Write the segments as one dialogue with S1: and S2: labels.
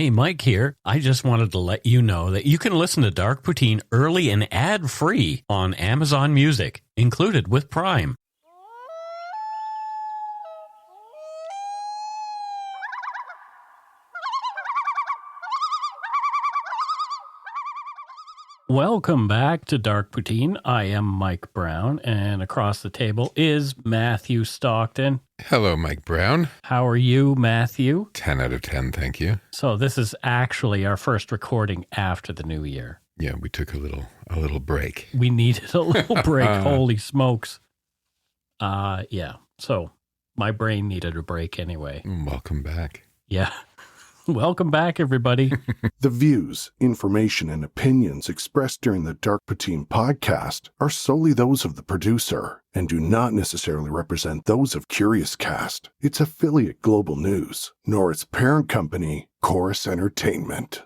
S1: Hey, Mike here. I just wanted to let you know that you can listen to Dark Poutine early and ad-free on Amazon Music, included with Prime. Welcome back to Dark Poutine. I am Mike Brown, and across the table is Matthew Stockton.
S2: Hello, Mike Brown.
S1: How are you, Matthew?
S2: 10 out of 10, thank you.
S1: So this is actually our first recording after the new year.
S2: Yeah, we took a little break.
S1: We needed a little break. Holy smokes. Yeah. So my brain needed a break anyway.
S2: Welcome back.
S1: Yeah. Welcome back, everybody.
S3: The views, information, and opinions expressed during the Dark Poutine podcast are solely those of the producer and do not necessarily represent those of Curious Cast, its affiliate Global News, nor its parent company, Chorus Entertainment.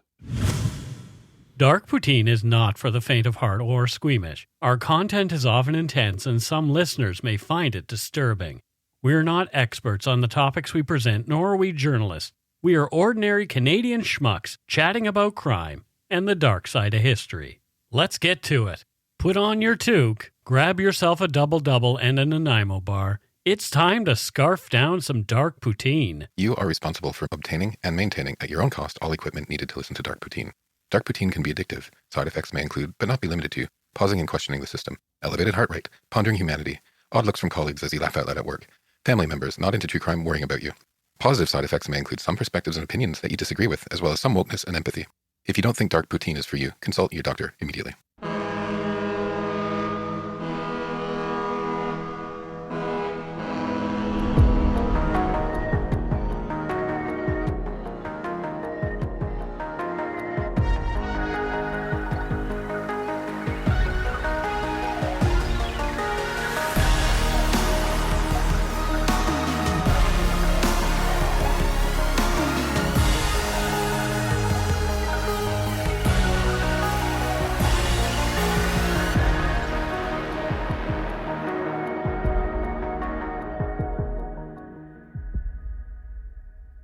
S1: Dark Poutine is not for the faint of heart or squeamish. Our content is often intense, and some listeners may find it disturbing. We're not experts on the topics we present, nor are we journalists. We are ordinary Canadian schmucks chatting about crime and the dark side of history. Let's get to it. Put on your toque, grab yourself a double-double and a Nanaimo bar. It's time to scarf down some Dark Poutine.
S2: You are responsible for obtaining and maintaining at your own cost all equipment needed to listen to Dark Poutine. Dark Poutine can be addictive. Side effects may include, but not be limited to, pausing and questioning the system, elevated heart rate, pondering humanity, odd looks from colleagues as you laugh out loud at work, family members not into true crime worrying about you. Positive side effects may include some perspectives and opinions that you disagree with, as well as some wokeness and empathy. If you don't think Dark Poutine is for you, consult your doctor immediately.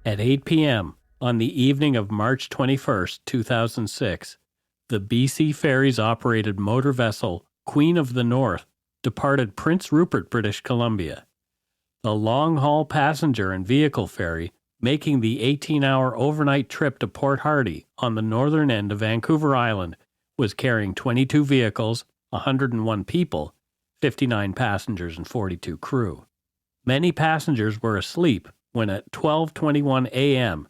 S1: At 8 p.m. on the evening of March 21st, 2006, the BC Ferries-operated motor vessel Queen of the North departed Prince Rupert, British Columbia. The long-haul passenger and vehicle ferry making the 18-hour overnight trip to Port Hardy on the northern end of Vancouver Island was carrying 22 vehicles, 101 people, 59 passengers, and 42 crew. Many passengers were asleep when at 12:21 a.m.,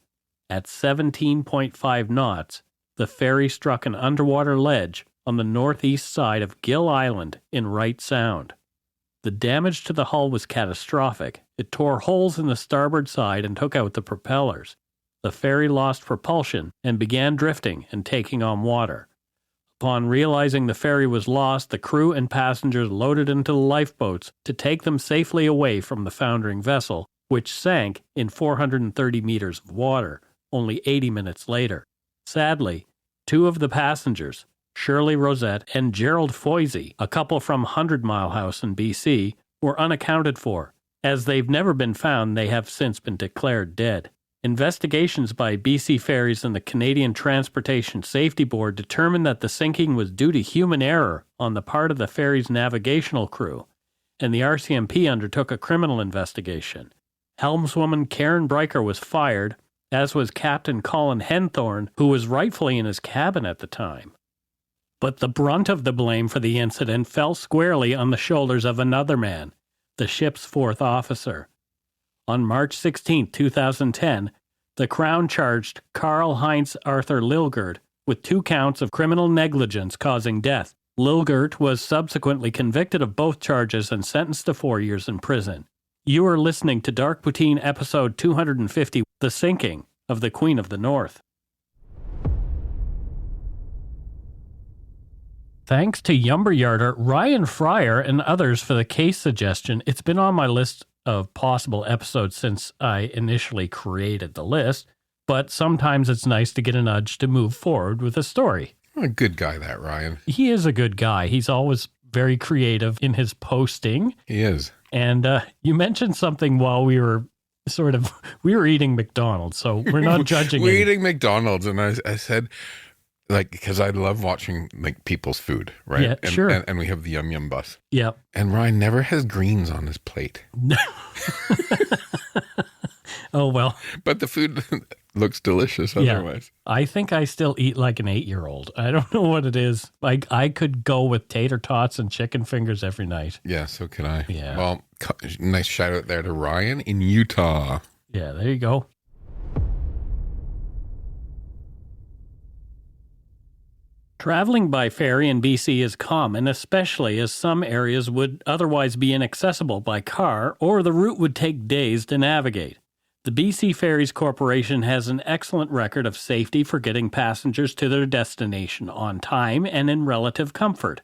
S1: at 17.5 knots, the ferry struck an underwater ledge on the northeast side of Gil Island in Wright Sound. The damage to the hull was catastrophic. It tore holes in the starboard side and took out the propellers. The ferry lost propulsion and began drifting and taking on water. Upon realizing the ferry was lost, the crew and passengers loaded into the lifeboats to take them safely away from the foundering vessel, which sank in 430 meters of water only 80 minutes later. Sadly, two of the passengers, Shirley Rosette and Gerald Foisy, a couple from 100 Mile House in BC, were unaccounted for. As they've never been found, they have since been declared dead. Investigations by BC Ferries and the Canadian Transportation Safety Board determined that the sinking was due to human error on the part of the ferry's navigational crew, and the RCMP undertook a criminal investigation. Helmswoman Karen Breicher was fired, as was Captain Colin Henthorne, who was rightfully in his cabin at the time. But the brunt of the blame for the incident fell squarely on the shoulders of another man, the ship's fourth officer. On March 16, 2010, the Crown charged Karl-Heinz Arthur Lilgert with 2 counts of criminal negligence causing death. Lilgert was subsequently convicted of both charges and sentenced to 4 years in prison. You are listening to Dark Poutine episode 250, The Sinking of the Queen of the North. Thanks to Yumberyarder, Ryan Fryer, and others for the case suggestion. It's been on my list of possible episodes since I initially created the list, but sometimes it's nice to get a nudge to move forward with a story.
S2: A good guy, that Ryan.
S1: He is a good guy. He's always very creative in his posting.
S2: He is.
S1: And you mentioned something while we were sort of, we were eating McDonald's, so we're not judging
S2: We're
S1: it.
S2: eating McDonald's, and I said, like, because I love watching like people's food, right?
S1: Yeah,
S2: and,
S1: sure.
S2: And we have the Yum Yum bus.
S1: Yep.
S2: And Ryan never has greens on his plate.
S1: Oh, well.
S2: But the food looks delicious otherwise.
S1: I think I still eat like an 8-year-old. I don't know what it is. Like, I could go with tater tots and chicken fingers every night.
S2: Yeah, so can I.
S1: Yeah.
S2: Well, nice shout out there to Ryan in Utah.
S1: Yeah, there you go. Traveling by ferry in BC is common, especially as some areas would otherwise be inaccessible by car, or the route would take days to navigate. The BC Ferries Corporation has an excellent record of safety for getting passengers to their destination on time and in relative comfort.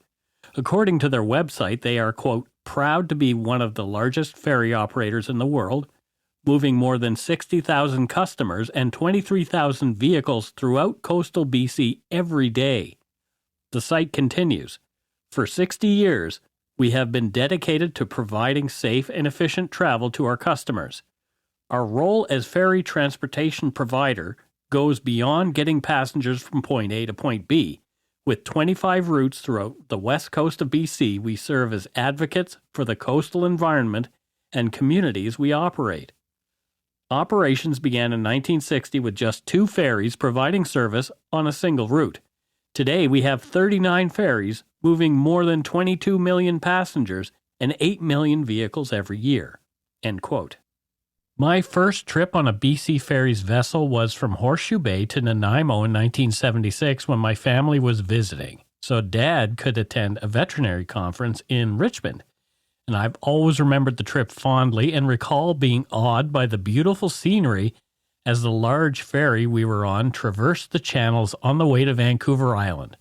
S1: According to their website, they are, quote, proud to be one of the largest ferry operators in the world, moving more than 60,000 customers and 23,000 vehicles throughout coastal BC every day. The site continues. For 60 years, we have been dedicated to providing safe and efficient travel to our customers. Our role as ferry transportation provider goes beyond getting passengers from point A to point B. With 25 routes throughout the west coast of BC, we serve as advocates for the coastal environment and communities we operate. Operations began in 1960 with just 2 ferries providing service on a single route. Today, we have 39 ferries moving more than 22 million passengers and 8 million vehicles every year. End quote. My first trip on a BC Ferries vessel was from Horseshoe Bay to Nanaimo in 1976 when my family was visiting, so Dad could attend a veterinary conference in Richmond. And I've always remembered the trip fondly and recall being awed by the beautiful scenery as the large ferry we were on traversed the channels on the way to Vancouver Island.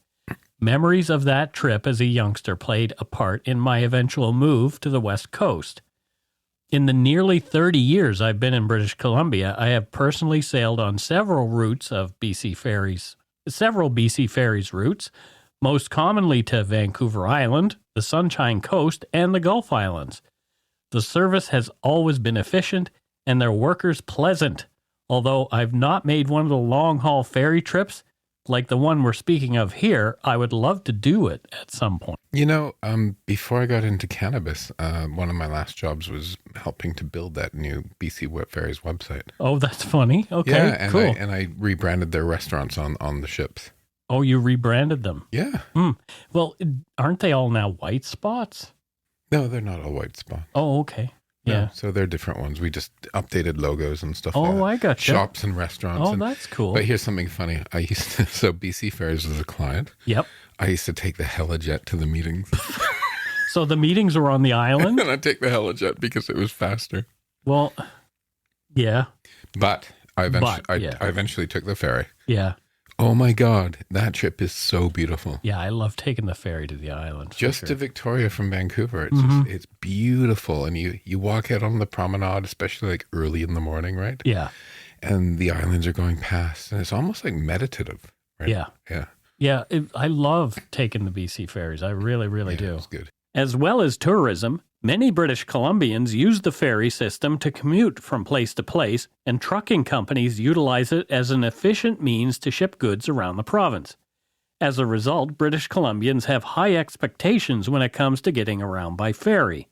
S1: Memories of that trip as a youngster played a part in my eventual move to the West Coast. In the nearly 30 years I've been in British Columbia, I have personally sailed on several BC Ferries routes, most commonly to Vancouver Island, the Sunshine Coast, and the Gulf Islands. The service has always been efficient and their workers pleasant, although I've not made one of the long-haul ferry trips like the one we're speaking of here. I would love to do it at some point.
S2: You know, before I got into cannabis, one of my last jobs was helping to build that new BC Ferries website.
S1: Oh, that's funny. Okay,
S2: yeah, and
S1: cool.
S2: I rebranded their restaurants on the ships.
S1: Oh, you rebranded them?
S2: Yeah.
S1: Well, aren't they all now white spots?
S2: No, they're not all white spots.
S1: Oh, okay. Yeah.
S2: No, so they're different ones. We just updated logos and stuff like that.
S1: Oh, I gotcha.
S2: Shops and restaurants.
S1: Oh, that's cool.
S2: But here's something funny. So BC Ferries was a client.
S1: Yep.
S2: I used to take the Helijet to the meetings.
S1: So the meetings were on the island?
S2: And I'd take the Helijet because it was faster.
S1: Well, yeah.
S2: But I eventually took the ferry.
S1: Yeah.
S2: Oh my God, that trip is so beautiful.
S1: Yeah, I love taking the ferry to the island.
S2: Just to Victoria from Vancouver. It's just, it's beautiful. And you walk out on the promenade, especially like early in the morning, right?
S1: Yeah.
S2: And the islands are going past. And it's almost like meditative, right?
S1: Yeah.
S2: Yeah.
S1: Yeah, I love taking the BC ferries. I really, really do.
S2: It's good.
S1: As well as tourism, many British Columbians use the ferry system to commute from place to place, and trucking companies utilize it as an efficient means to ship goods around the province. As a result, British Columbians have high expectations when it comes to getting around by ferry.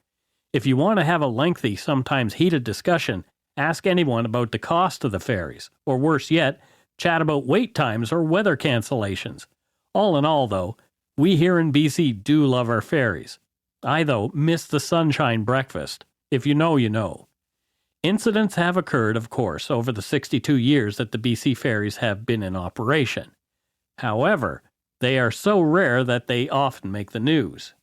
S1: If you want to have a lengthy, sometimes heated discussion, ask anyone about the cost of the ferries, or worse yet, chat about wait times or weather cancellations. All in all, though, we here in BC do love our ferries. I, though, miss the sunshine breakfast. If you know, you know. Incidents have occurred, of course, over the 62 years that the BC ferries have been in operation. However, they are so rare that they often make the news.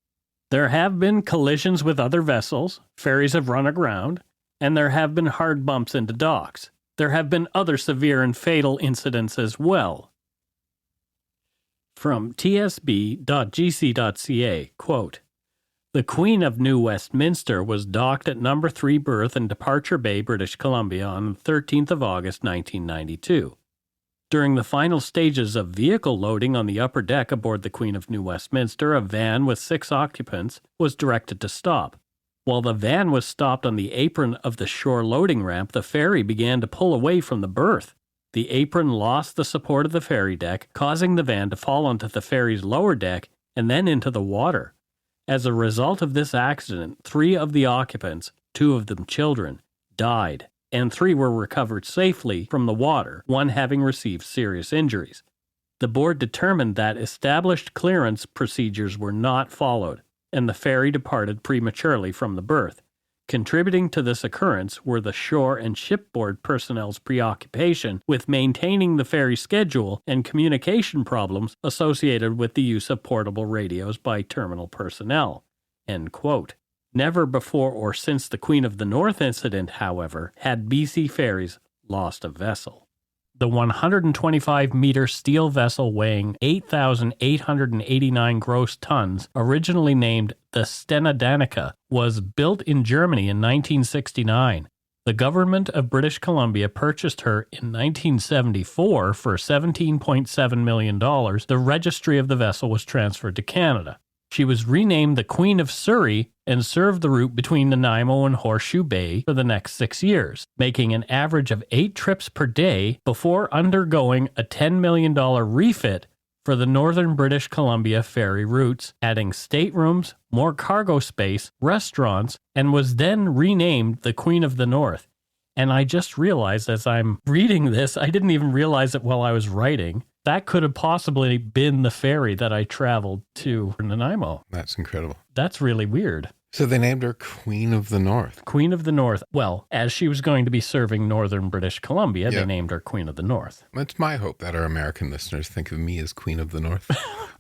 S1: There have been collisions with other vessels, ferries have run aground, and there have been hard bumps into docks. There have been other severe and fatal incidents as well. From tsb.gc.ca, quote, "The Queen of New Westminster was docked at No. 3 berth in Departure Bay, British Columbia on the 13th of August, 1992. During the final stages of vehicle loading on the upper deck aboard the Queen of New Westminster, a van with 6 occupants was directed to stop. While the van was stopped on the apron of the shore loading ramp, the ferry began to pull away from the berth. The apron lost the support of the ferry deck, causing the van to fall onto the ferry's lower deck and then into the water. As a result of this accident, 3 of the occupants, 2 of them children, died, and 3 were recovered safely from the water, 1 having received serious injuries. The board determined that established clearance procedures were not followed, and the ferry departed prematurely from the berth. Contributing to this occurrence were the shore and shipboard personnel's preoccupation with maintaining the ferry schedule and communication problems associated with the use of portable radios by terminal personnel." End quote. Never before or since the Queen of the North incident, however, had BC Ferries lost a vessel. The 125-meter steel vessel weighing 8,889 gross tons, originally named the Stena Danica, was built in Germany in 1969. The government of British Columbia purchased her in 1974 for $17.7 million. The registry of the vessel was transferred to Canada. She was renamed the Queen of Surrey and served the route between Nanaimo and Horseshoe Bay for the next 6 years, making an average of 8 trips per day before undergoing a $10 million refit for the northern British Columbia ferry routes, adding staterooms, more cargo space, restaurants, and was then renamed the Queen of the North. And I just realized as I'm reading this, I didn't even realize it while I was writing, that could have possibly been the ferry that I traveled to Nanaimo.
S2: That's incredible.
S1: That's really weird.
S2: So they named her Queen of the North.
S1: Queen of the North. Well, as she was going to be serving northern British Columbia, They named her Queen of the North.
S2: It's my hope that our American listeners think of me as Queen of the North.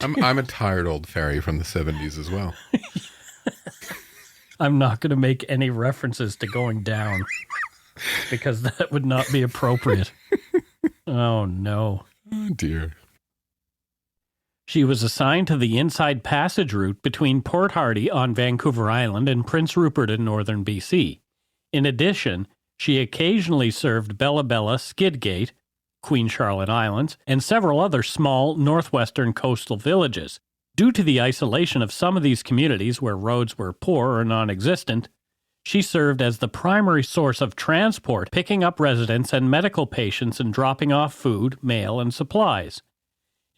S2: I'm a tired old ferry from the 70s as well.
S1: I'm not going to make any references to going down because that would not be appropriate. Oh, no.
S2: Oh, dear.
S1: She was assigned to the inside passage route between Port Hardy on Vancouver Island and Prince Rupert in northern BC. In addition, she occasionally served Bella Bella, Skidgate, Queen Charlotte Islands, and several other small northwestern coastal villages. Due to the isolation of some of these communities where roads were poor or non-existent, she served as the primary source of transport, picking up residents and medical patients and dropping off food, mail, and supplies.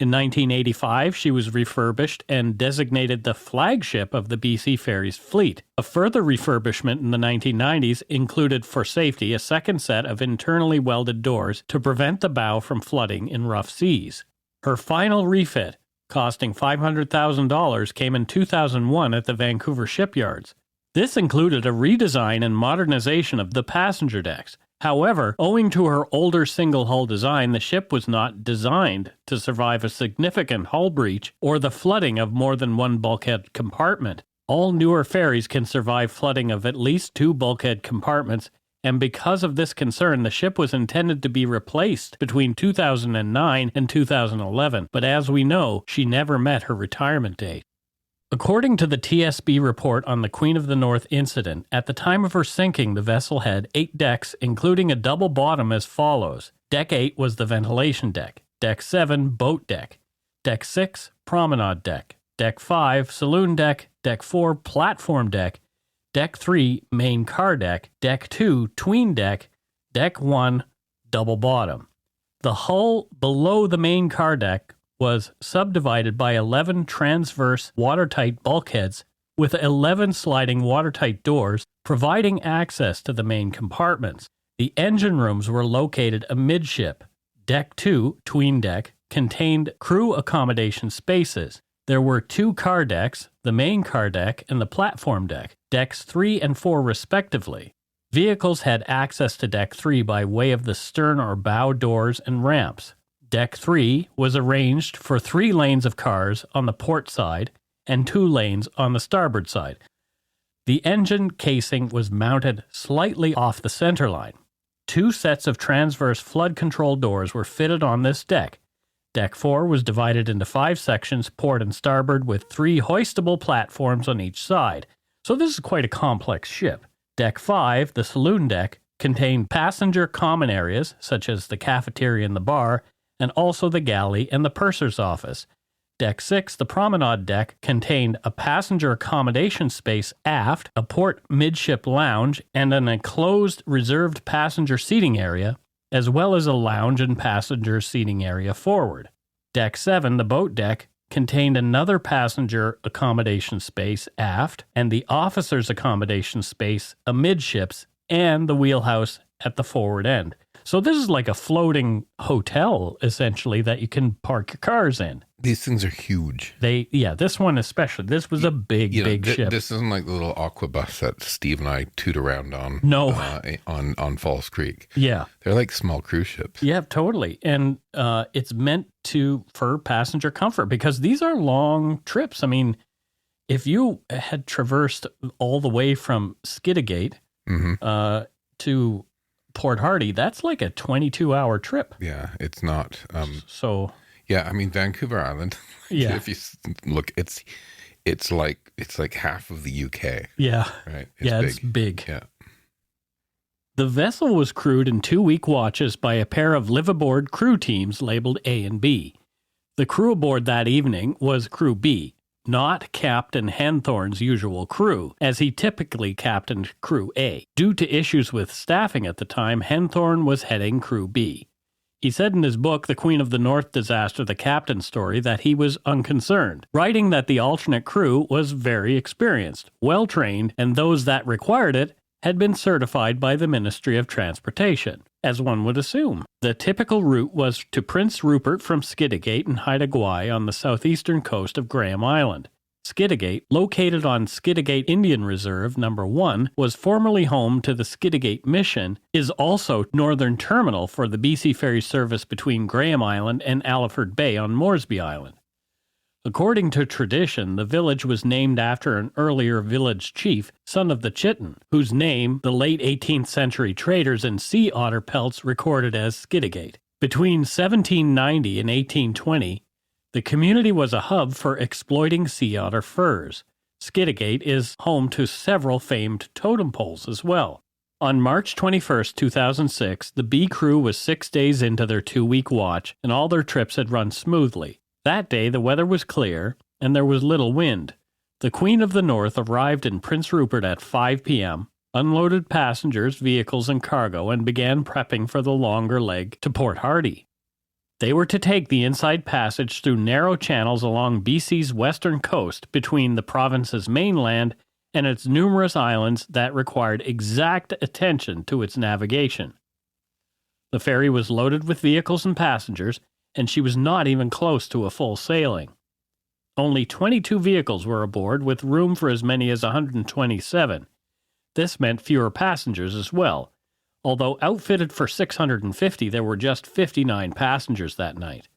S1: In 1985, she was refurbished and designated the flagship of the BC Ferries fleet. A further refurbishment in the 1990s included, for safety, a second set of internally welded doors to prevent the bow from flooding in rough seas. Her final refit, costing $500,000, came in 2001 at the Vancouver shipyards. This included a redesign and modernization of the passenger decks. However, owing to her older single-hull design, the ship was not designed to survive a significant hull breach or the flooding of more than one bulkhead compartment. All newer ferries can survive flooding of at least 2 bulkhead compartments, and because of this concern, the ship was intended to be replaced between 2009 and 2011, but as we know, she never met her retirement date. According to the TSB report on the Queen of the North incident, at the time of her sinking, the vessel had 8 decks, including a double bottom as follows. Deck 8 was the ventilation deck. Deck 7, boat deck. Deck 6, promenade deck. Deck 5, saloon deck. Deck 4, platform deck. Deck 3, main car deck. Deck 2, tween deck. Deck 1, double bottom. The hull below the main car deck was subdivided by 11 transverse watertight bulkheads with 11 sliding watertight doors providing access to the main compartments. The engine rooms were located amidship. Deck 2, tween deck, contained crew accommodation spaces. There were 2 car decks, the main car deck and the platform deck, decks 3 and 4 respectively. Vehicles had access to Deck 3 by way of the stern or bow doors and ramps. Deck 3 was arranged for 3 lanes of cars on the port side and 2 lanes on the starboard side. The engine casing was mounted slightly off the centerline. 2 sets of transverse flood control doors were fitted on this deck. Deck 4 was divided into 5 sections, port and starboard, with 3 hoistable platforms on each side. So this is quite a complex ship. Deck 5, the saloon deck, contained passenger common areas, such as the cafeteria and the bar, and also the galley and the purser's office. Deck 6, the promenade deck, contained a passenger accommodation space aft, a port midship lounge, and an enclosed reserved passenger seating area, as well as a lounge and passenger seating area forward. Deck 7, the boat deck, contained another passenger accommodation space aft, and the officer's accommodation space amidships, and the wheelhouse at the forward end. So this is like a floating hotel, essentially, that you can park your cars in.
S2: These things are huge.
S1: This one especially. This was a big ship.
S2: This isn't like the little aqua bus that Steve and I toot around on.
S1: No.
S2: On Falls Creek.
S1: Yeah.
S2: They're like small cruise ships.
S1: Yeah, totally. And it's meant for passenger comfort because these are long trips. I mean, if you had traversed all the way from Skidegate to Port Hardy, that's like a 22-hour trip.
S2: Yeah, it's not.
S1: Yeah,
S2: I mean Vancouver Island.
S1: Yeah,
S2: if you look, it's like half of the UK.
S1: Yeah,
S2: right.
S1: It's big.
S2: Yeah.
S1: The vessel was crewed in 2-week watches by a pair of live-aboard crew teams labeled A and B. The crew aboard that evening was Crew B, not Captain Henthorne's usual crew, as he typically captained Crew A. Due to issues with staffing at the time, Henthorne was heading Crew B. He said in his book, The Queen of the North Disaster, the Captain's Story, that he was unconcerned, writing that the alternate crew was very experienced, well-trained, and those that required it had been certified by the Ministry of Transportation, as one would assume. The typical route was to Prince Rupert from Skidegate and Haida Gwaii on the southeastern coast of Graham Island. Skidegate, located on Skidegate Indian Reserve No. 1, was formerly home to the Skidegate Mission, is also northern terminal for the BC ferry service between Graham Island and Alaford Bay on Moresby Island. According to tradition, the village was named after an earlier village chief, son of the Chiton, whose name the late 18th century traders in sea otter pelts recorded as Skidegate. Between 1790 and 1820, the community was a hub for exploiting sea otter furs. Skidegate is home to several famed totem poles as well. On March 21, 2006, the B crew was 6 days into their 2-week watch, and all their trips had run smoothly. That day, the weather was clear, and there was little wind. The Queen of the North arrived in Prince Rupert at 5 p.m., unloaded passengers, vehicles, and cargo, and began prepping for the longer leg to Port Hardy. They were to take the inside passage through narrow channels along BC's western coast between the province's mainland and its numerous islands that required exact attention to its navigation. The ferry was loaded with vehicles and passengers, and she was not even close to a full sailing. Only 22 vehicles were aboard, with room for as many as 127. This meant fewer passengers as well. Although outfitted for 650, there were just 59 passengers that night.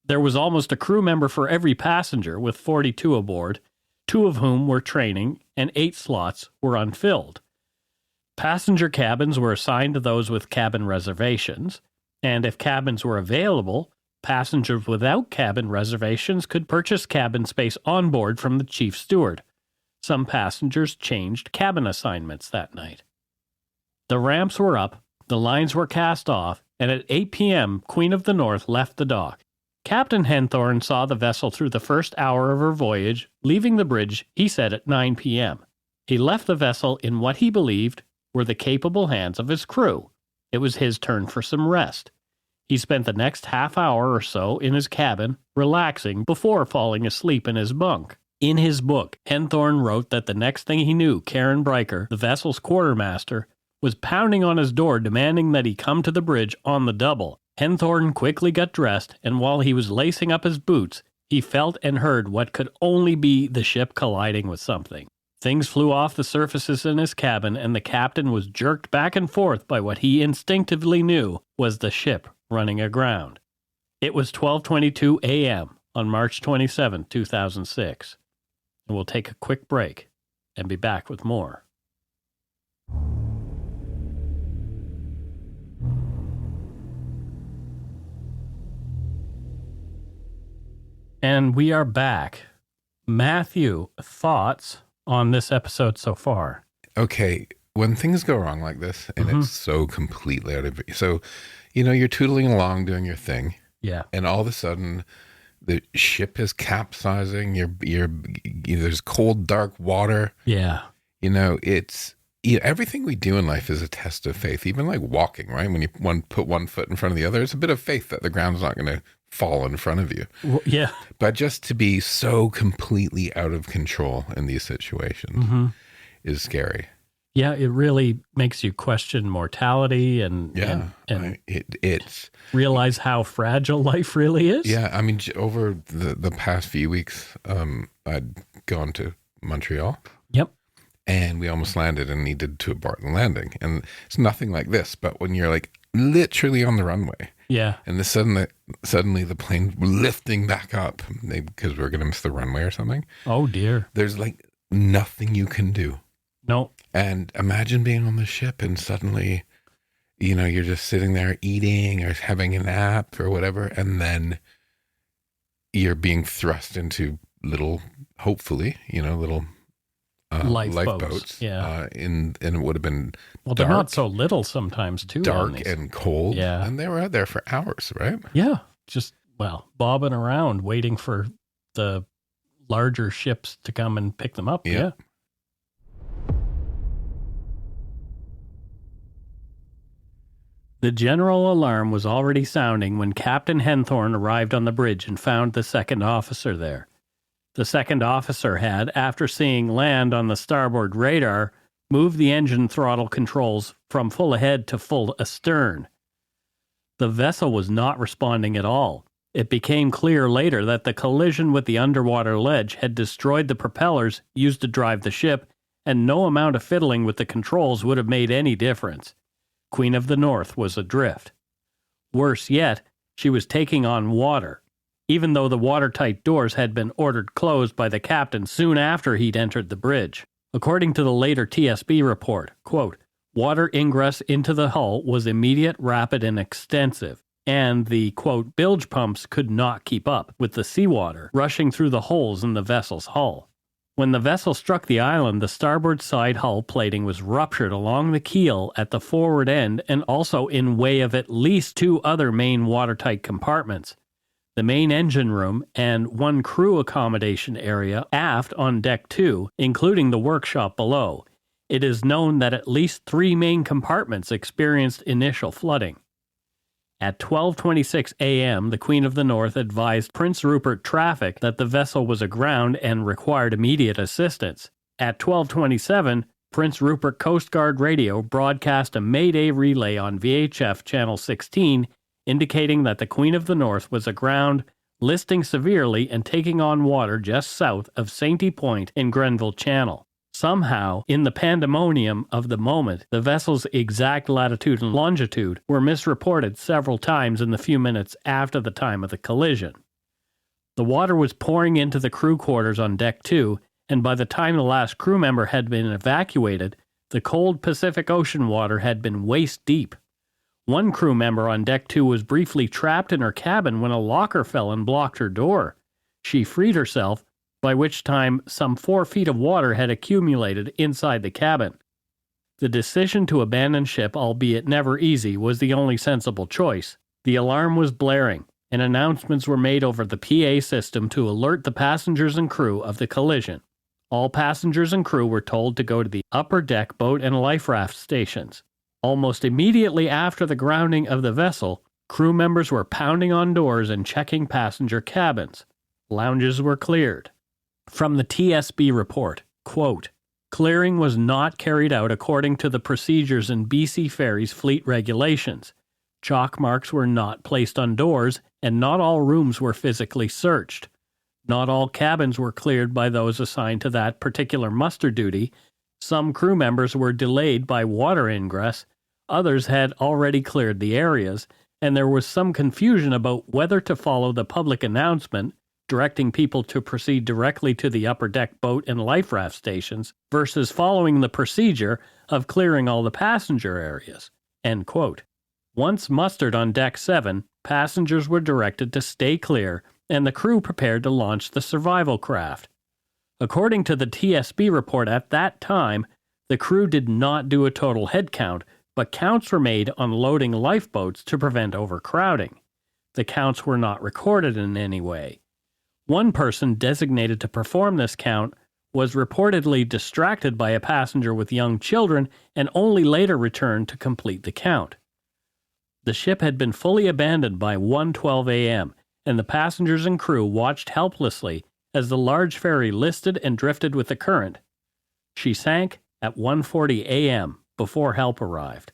S1: There was almost a crew member for every passenger, with 42 aboard, 2 of whom were training, and 8 slots were unfilled. Passenger cabins were assigned to those with cabin reservations, and if cabins were available, passengers without cabin reservations could purchase cabin space on board from the chief steward. Some passengers changed cabin assignments that night. The ramps were up, the lines were cast off, and at 8 p.m., Queen of the North left the dock. Captain Henthorne saw the vessel through the first hour of her voyage, leaving the bridge, he said, at 9 p.m. He left the vessel in what he believed were the capable hands of his crew. It was his turn for some rest. He spent the next half hour or so in his cabin, relaxing before falling asleep in his bunk. In his book, Henthorne wrote that the next thing he knew, Karen Bryker, the vessel's quartermaster, was pounding on his door demanding that he come to the bridge on the double. Henthorne quickly got dressed, and while he was lacing up his boots, he felt and heard what could only be the ship colliding with something. Things flew off the surfaces in his cabin, and the captain was jerked back and forth by what he instinctively knew was the ship running aground. It was 12:22 a.m. on March 27, 2006. And we'll take a quick break and be back with more. And we are back. Matthew, thoughts on this episode so far?
S2: Okay, when things go wrong like this, and it's so completely out of... So, you're tootling along doing your thing.
S1: Yeah.
S2: And all of a sudden, the ship is capsizing. There's cold, dark water.
S1: Yeah.
S2: Everything we do in life is a test of faith. Even like walking, right? When you put one foot in front of the other, it's a bit of faith that the ground's not going to fall in front of you.
S1: Well, yeah.
S2: But just to be so completely out of control in these situations is scary.
S1: Yeah, it really makes you question mortality and
S2: it's
S1: realize how fragile life really is.
S2: Yeah, I mean, over the past few weeks, I'd gone to Montreal.
S1: Yep.
S2: And we almost landed and needed to abort the landing. And it's nothing like this, but when you're like literally on the runway.
S1: Yeah.
S2: And suddenly the plane lifting back up because we're going to miss the runway or something.
S1: Oh, dear.
S2: There's like nothing you can do.
S1: No.
S2: And imagine being on the ship and suddenly, you're just sitting there eating or having a nap or whatever. And then you're being thrust into little, hopefully, little lifeboats.
S1: Yeah.
S2: And it would have been
S1: dark, they're not so little sometimes too.
S2: Dark and cold.
S1: Yeah.
S2: And they were out there for hours, right?
S1: Yeah. Just, bobbing around waiting for the larger ships to come and pick them up. Yeah. The general alarm was already sounding when Captain Henthorne arrived on the bridge and found the second officer there. The second officer had, after seeing land on the starboard radar, moved the engine throttle controls from full ahead to full astern. The vessel was not responding at all. It became clear later that the collision with the underwater ledge had destroyed the propellers used to drive the ship, and no amount of fiddling with the controls would have made any difference. Queen of the North was adrift. Worse yet, she was taking on water, even though the watertight doors had been ordered closed by the captain soon after he'd entered the bridge. According to the later TSB report, quote, water ingress into the hull was immediate, rapid, and extensive, and the, quote, bilge pumps could not keep up with the seawater rushing through the holes in the vessel's hull. When the vessel struck the island, the starboard side hull plating was ruptured along the keel at the forward end and also in way of at least two other main watertight compartments, the main engine room and one crew accommodation area aft on deck 2, including the workshop below. It is known that at least 3 main compartments experienced initial flooding. At 12:26 a.m., the Queen of the North advised Prince Rupert traffic that the vessel was aground and required immediate assistance. At 12:27, Prince Rupert Coast Guard Radio broadcast a Mayday relay on VHF Channel 16, indicating that the Queen of the North was aground, listing severely and taking on water just south of Sainty Point in Grenville Channel. Somehow, in the pandemonium of the moment, the vessel's exact latitude and longitude were misreported several times in the few minutes after the time of the collision. The water was pouring into the crew quarters on deck 2, and by the time the last crew member had been evacuated, the cold Pacific Ocean water had been waist deep. One crew member on deck 2 was briefly trapped in her cabin when a locker fell and blocked her door. She freed herself, by which time some 4 feet of water had accumulated inside the cabin. The decision to abandon ship, albeit never easy, was the only sensible choice. The alarm was blaring, and announcements were made over the PA system to alert the passengers and crew of the collision. All passengers and crew were told to go to the upper deck boat and life raft stations. Almost immediately after the grounding of the vessel, crew members were pounding on doors and checking passenger cabins. Lounges were cleared. From the TSB report, quote, clearing was not carried out according to the procedures in BC Ferries fleet regulations. Chalk marks were not placed on doors, and not all rooms were physically searched. Not all cabins were cleared by those assigned to that particular muster duty. Some crew members were delayed by water ingress, others had already cleared the areas, and there was some confusion about whether to follow the public announcement directing people to proceed directly to the upper deck boat and life raft stations versus following the procedure of clearing all the passenger areas. End quote. Once mustered on deck 7, passengers were directed to stay clear and the crew prepared to launch the survival craft. According to the TSB report at that time, the crew did not do a total head count, but counts were made on loading lifeboats to prevent overcrowding. The counts were not recorded in any way. One person designated to perform this count was reportedly distracted by a passenger with young children and only later returned to complete the count. The ship had been fully abandoned by 1:12 a.m., and the passengers and crew watched helplessly as the large ferry listed and drifted with the current. She sank at 1:40 a.m. before help arrived.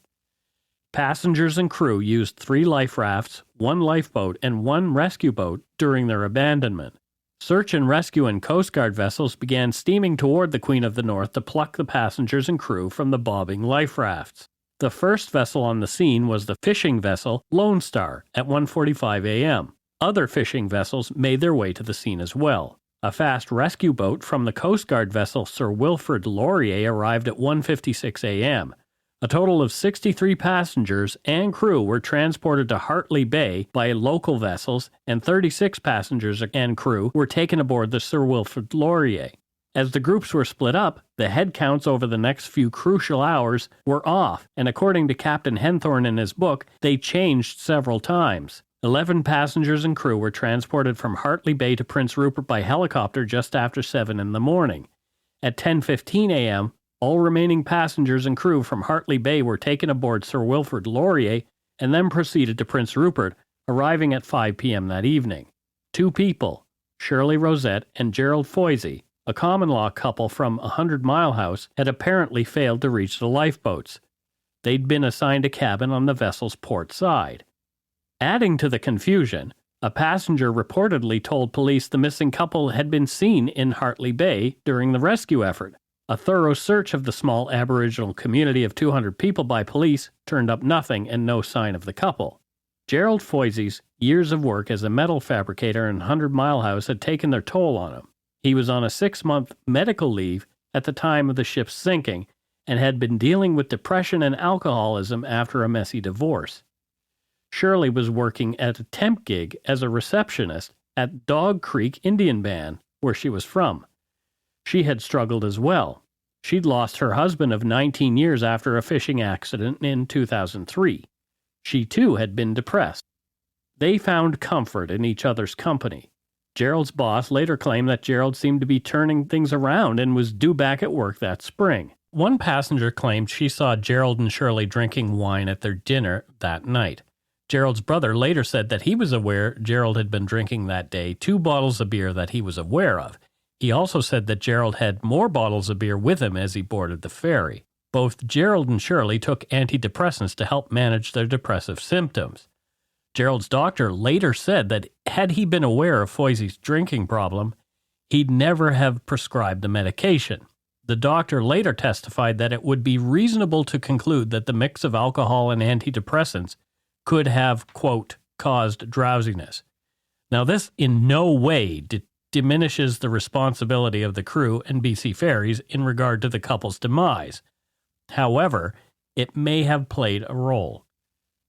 S1: Passengers and crew used 3 life rafts, 1 lifeboat, and 1 rescue boat during their abandonment. Search and rescue and Coast Guard vessels began steaming toward the Queen of the North to pluck the passengers and crew from the bobbing life rafts. The first vessel on the scene was the fishing vessel Lone Star at 1:45 a.m. Other fishing vessels made their way to the scene as well. A fast rescue boat from the Coast Guard vessel Sir Wilfrid Laurier arrived at 1:56 a.m. A total of 63 passengers and crew were transported to Hartley Bay by local vessels, and 36 passengers and crew were taken aboard the Sir Wilfrid Laurier. As the groups were split up, the head counts over the next few crucial hours were off, and according to Captain Henthorne in his book, they changed several times. 11 passengers and crew were transported from Hartley Bay to Prince Rupert by helicopter just after 7 in the morning. At 10:15 a.m., all remaining passengers and crew from Hartley Bay were taken aboard Sir Wilfrid Laurier and then proceeded to Prince Rupert, arriving at 5 p.m. that evening. 2 people, Shirley Rosette and Gerald Foisy, a common-law couple from 100 Mile House, had apparently failed to reach the lifeboats. They'd been assigned a cabin on the vessel's port side. Adding to the confusion, a passenger reportedly told police the missing couple had been seen in Hartley Bay during the rescue effort. A thorough search of the small Aboriginal community of 200 people by police turned up nothing and no sign of the couple. Gerald Foisy's years of work as a metal fabricator in 100 Mile House had taken their toll on him. He was on a 6-month medical leave at the time of the ship's sinking and had been dealing with depression and alcoholism after a messy divorce. Shirley was working at a temp gig as a receptionist at Dog Creek Indian Band, where she was from. She had struggled as well. She'd lost her husband of 19 years after a fishing accident in 2003. She too had been depressed. They found comfort in each other's company. Gerald's boss later claimed that Gerald seemed to be turning things around and was due back at work that spring. One passenger claimed she saw Gerald and Shirley drinking wine at their dinner that night. Gerald's brother later said that he was aware Gerald had been drinking that day 2 bottles of beer that he was aware of. He also said that Gerald had more bottles of beer with him as he boarded the ferry. Both Gerald and Shirley took antidepressants to help manage their depressive symptoms. Gerald's doctor later said that had he been aware of Foisy's drinking problem, he'd never have prescribed the medication. The doctor later testified that it would be reasonable to conclude that the mix of alcohol and antidepressants could have, quote, caused drowsiness. Now, this in no way diminishes the responsibility of the crew and BC Ferries in regard to the couple's demise. However, it may have played a role.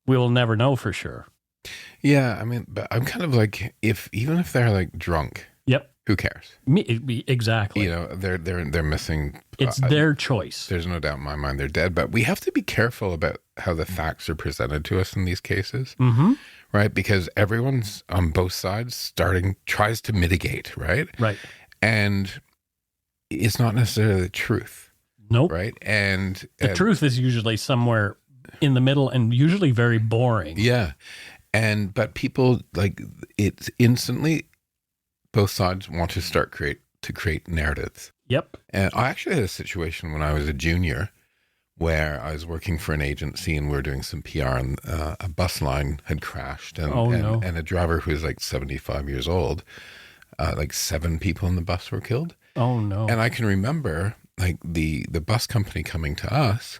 S1: We will never know for sure.
S2: Yeah, I mean, but I'm kind of like, even if they're like drunk,
S1: Yep.
S2: who cares?
S1: Exactly.
S2: You know, they're missing.
S1: It's their choice.
S2: There's no doubt in my mind they're dead, but we have to be careful about how the facts are presented to us in these cases.
S1: Mm-hmm.
S2: Right? Because everyone's on both sides tries to mitigate, right?
S1: Right.
S2: And it's not necessarily the truth.
S1: Nope.
S2: Right? And
S1: the truth is usually somewhere in the middle and usually very boring.
S2: Yeah. But people, like, it's instantly, both sides want to start create narratives.
S1: Yep.
S2: And I actually had a situation when I was a junior where I was working for an agency and we were doing some PR, and a bus line had crashed, and a driver who was like 75 years old, like 7 people in the bus were killed.
S1: Oh no.
S2: And I can remember like the bus company coming to us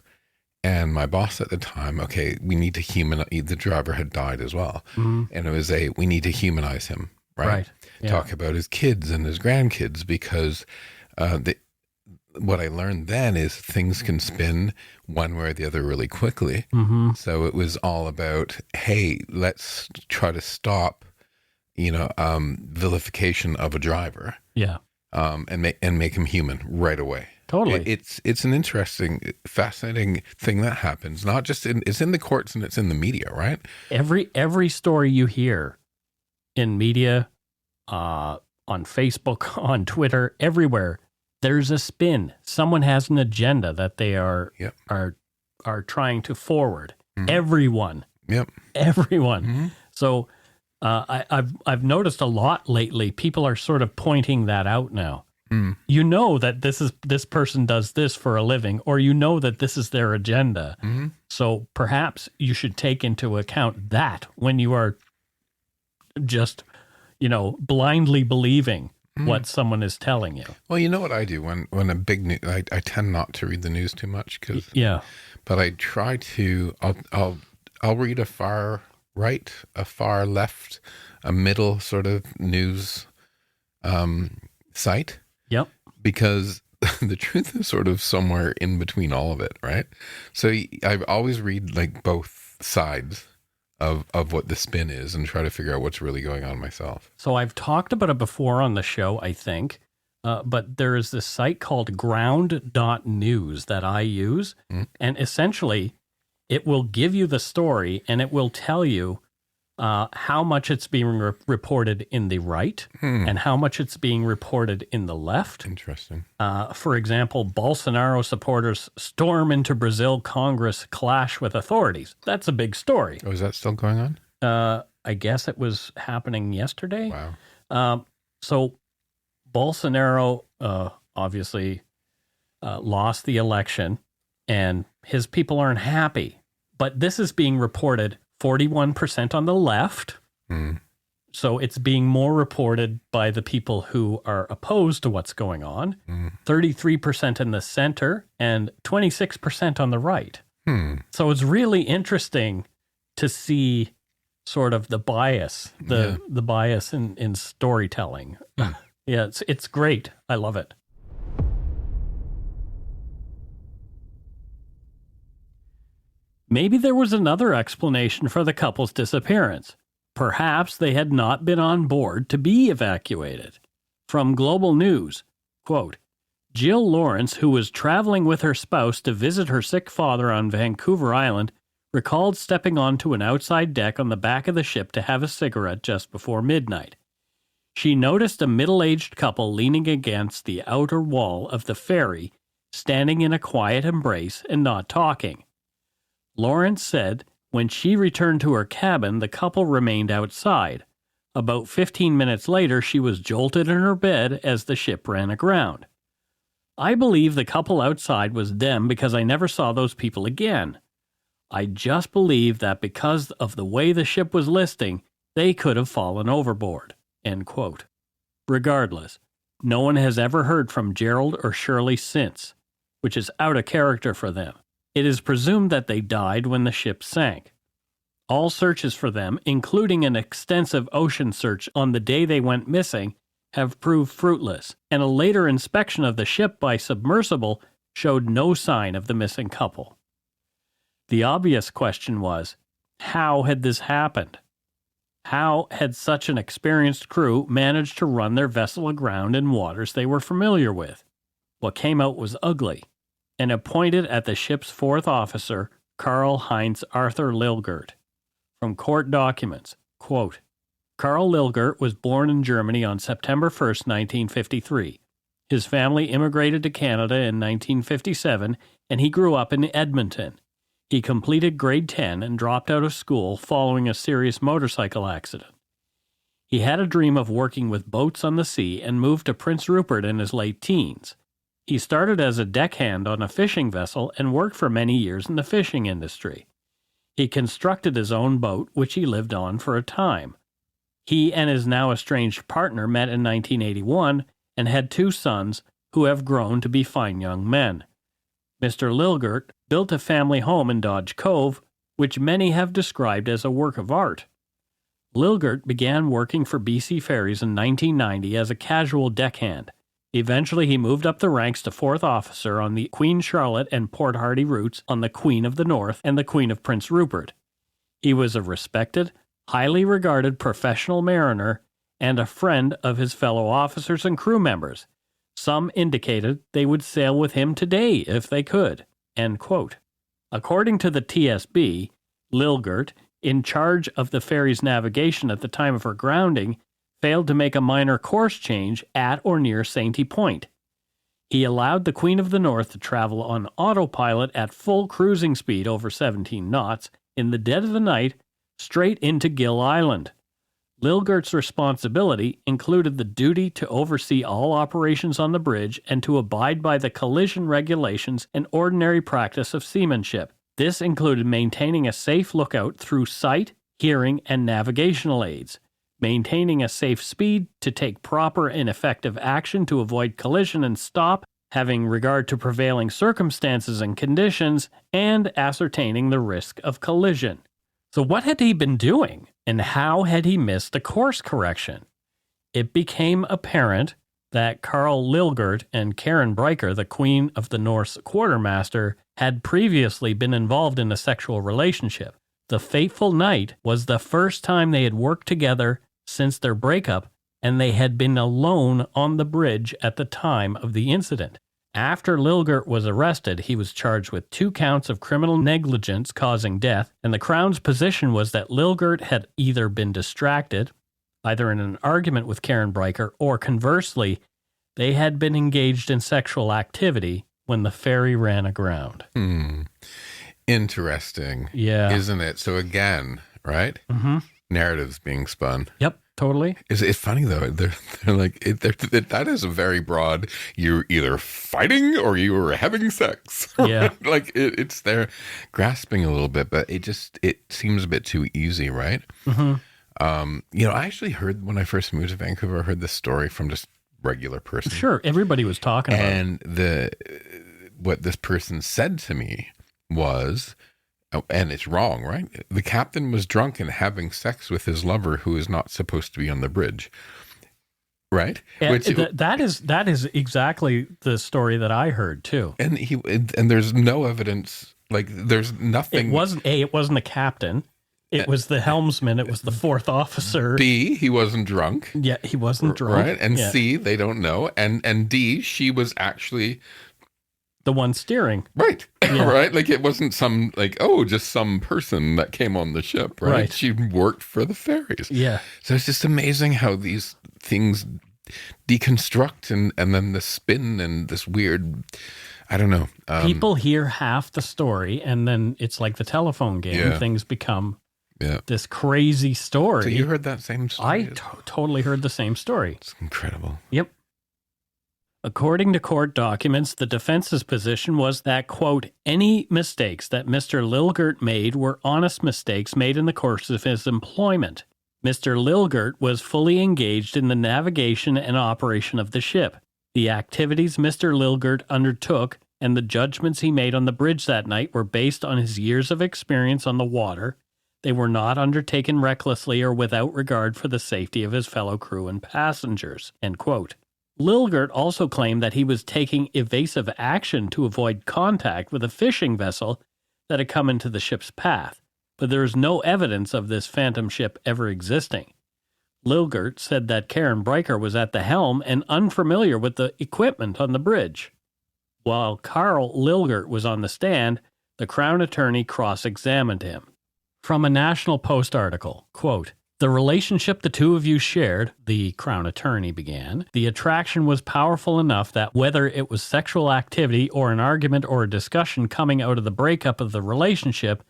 S2: and my boss at the time, okay, we need to humanize, the driver had died as well. Mm-hmm. And it was we need to humanize him, right? Yeah. Talk about his kids and his grandkids, because what I learned then is things can spin one way or the other really quickly. Mm-hmm. So it was all about, hey, let's try to stop, vilification of a driver.
S1: Yeah.
S2: And make him human right away.
S1: Totally.
S2: It's an interesting, fascinating thing that happens. Not just it's in the courts and it's in the media, right?
S1: Every story you hear in media, on Facebook, on Twitter, everywhere. There's a spin. Someone has an agenda that they are trying to forward. Mm-hmm. Everyone.
S2: Yep.
S1: Everyone.
S2: Mm-hmm.
S1: So I've noticed a lot lately. People are sort of pointing that out now. Mm. You know that this person does this for a living, or you know that this is their agenda. Mm-hmm. So perhaps you should take into account that when you are just, blindly believing what someone is telling you.
S2: Well, you know what I do when a big news, I tend not to read the news too much but I try to, I'll read a far right, a far left, a middle sort of news site.
S1: Yep.
S2: Because the truth is sort of somewhere in between all of it, right? So I always read like both sides of what the spin is and try to figure out what's really going on myself.
S1: So I've talked about it before on the show, I think, but there is this site called ground.news that I use, and essentially it will give you the story and it will tell you how much it's being reported in the right and how much it's being reported in the left.
S2: Interesting.
S1: For example, Bolsonaro supporters storm into Brazil Congress, clash with authorities. That's a big story.
S2: Oh, is that still going on?
S1: I guess it was happening yesterday.
S2: Wow.
S1: So Bolsonaro obviously lost the election and his people aren't happy. But this is being reported 41% on the left. So it's being more reported by the people who are opposed to what's going on. 33% in the center and 26% on the right. So it's really interesting to see sort of the bias, the bias in storytelling. Yeah, it's great. I love it. Maybe there was another explanation for the couple's disappearance. Perhaps they had not been on board to be evacuated. From Global News, quote, Jill Lawrence, who was traveling with her spouse to visit her sick father on Vancouver Island, recalled stepping onto an outside deck on the back of the ship to have a cigarette just before midnight. She noticed a middle-aged couple leaning against the outer wall of the ferry, standing in a quiet embrace and not talking. Lawrence said when she returned to her cabin, the couple remained outside. About 15 minutes later, she was jolted in her bed as the ship ran aground. I believe the couple outside was them because I never saw those people again. I just believe that because of the way the ship was listing, they could have fallen overboard. End quote. Regardless, no one has ever heard from Gerald or Shirley since, which is out of character for them. It is presumed that they died when the ship sank. All searches for them, including an extensive ocean search on the day they went missing, have proved fruitless, and a later inspection of the ship by submersible showed no sign of the missing couple. The obvious question was, how had this happened? How had such an experienced crew managed to run their vessel aground in waters they were familiar with? What came out was ugly, and appointed at the ship's fourth officer, Karl Heinz Arthur Lilgert. From court documents, quote, Karl Lilgert was born in Germany on September 1, 1953. His family immigrated to Canada in 1957, and he grew up in Edmonton. He completed grade 10 and dropped out of school following a serious motorcycle accident. He had a dream of working with boats on the sea and moved to Prince Rupert in his late teens. He started as a deckhand on a fishing vessel and worked for many years in the fishing industry. He constructed his own boat, which he lived on for a time. He and his now estranged partner met in 1981 and had 2 sons who have grown to be fine young men. Mr. Lilgert built a family home in Dodge Cove, which many have described as a work of art. Lilgert began working for BC Ferries in 1990 as a casual deckhand. Eventually, he moved up the ranks to 4th officer on the Queen Charlotte and Port Hardy routes on the Queen of the North and the Queen of Prince Rupert. He was a respected, highly regarded professional mariner and a friend of his fellow officers and crew members. Some indicated they would sail with him today if they could. End quote. According to the TSB, Lilgert, in charge of the ferry's navigation at the time of her grounding, failed to make a minor course change at or near Sainty Point. He allowed the Queen of the North to travel on autopilot at full cruising speed over 17 knots in the dead of the night straight into Gil Island. Lilgert's responsibility included the duty to oversee all operations on the bridge and to abide by the collision regulations and ordinary practice of seamanship. This included maintaining a safe lookout through sight, hearing, and navigational aids, maintaining a safe speed to take proper and effective action to avoid collision and stop, having regard to prevailing circumstances and conditions, and ascertaining the risk of collision. So what had he been doing, and how had he missed a course correction? It became apparent that Carl Lilgert and Karen Breicher, the Queen of the North's quartermaster, had previously been involved in a sexual relationship. The fateful night was the first time they had worked together since their breakup, and they had been alone on the bridge at the time of the incident. After Lilgert was arrested, he was charged with 2 counts of criminal negligence causing death, and the Crown's position was that Lilgert had either been distracted, either in an argument with Karen Breicher, or conversely, they had been engaged in sexual activity when the ferry ran aground.
S2: Interesting.
S1: Yeah.
S2: Isn't it? So again, right?
S1: Mm-hmm.
S2: Narratives being spun.
S1: Yep, totally.
S2: It's funny though. They're like that is a very broad. You're either fighting or you were having sex.
S1: Yeah,
S2: like it's they're grasping a little bit, but it seems a bit too easy, right?
S1: Mm-hmm.
S2: I actually heard when I first moved to Vancouver, I heard this story from just regular person.
S1: Sure, everybody was talking about it.
S2: And what this person said to me was, and it's wrong, right? The captain was drunk and having sex with his lover who is not supposed to be on the bridge. Right?
S1: That is exactly the story that I heard too.
S2: And there's no evidence, like there's nothing.
S1: It wasn't a captain. It was the helmsman. It was the 4th officer.
S2: B, he wasn't drunk.
S1: Yeah, he wasn't drunk.
S2: Right? And yeah. C, they don't know. And D, she was actually
S1: the one steering.
S2: Right.
S1: Yeah.
S2: Right? Like it wasn't some, just some person that came on the ship, right? She worked for the ferries.
S1: Yeah.
S2: So it's just amazing how these things deconstruct and then the spin and this weird, I don't know.
S1: People hear half the story and then it's like the telephone game.
S2: Yeah.
S1: Things become this crazy story.
S2: So you heard that same story?
S1: I totally heard the same story.
S2: It's incredible.
S1: Yep. According to court documents, the defense's position was that, quote, any mistakes that Mr. Lilgert made were honest mistakes made in the course of his employment. Mr. Lilgert was fully engaged in the navigation and operation of the ship. The activities Mr. Lilgert undertook and the judgments he made on the bridge that night were based on his years of experience on the water. They were not undertaken recklessly or without regard for the safety of his fellow crew and passengers, end quote. Lilgert also claimed that he was taking evasive action to avoid contact with a fishing vessel that had come into the ship's path, but there is no evidence of this phantom ship ever existing. Lilgert said that Karen Breicher was at the helm and unfamiliar with the equipment on the bridge. While Carl Lilgert was on the stand, the Crown Attorney cross-examined him. From a National Post article, quote, the relationship the two of you shared, the Crown Attorney began, the attraction was powerful enough that whether it was sexual activity or an argument or a discussion coming out of the breakup of the relationship,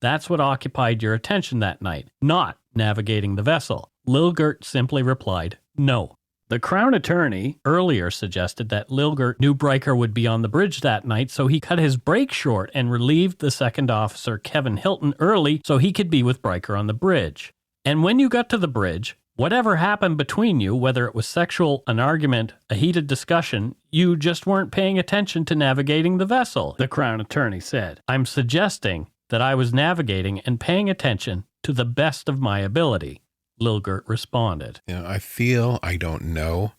S1: that's what occupied your attention that night, not navigating the vessel. Lilgert simply replied, no. The Crown Attorney earlier suggested that Lilgert knew Breicher would be on the bridge that night, so he cut his break short and relieved the second officer, Kevin Hilton, early so he could be with Breicher on the bridge. And when you got to the bridge, whatever happened between you, whether it was sexual, an argument, a heated discussion, you just weren't paying attention to navigating the vessel, the Crown Attorney said. I'm suggesting that I was navigating and paying attention to the best of my ability. Lilgert responded.
S2: I don't know,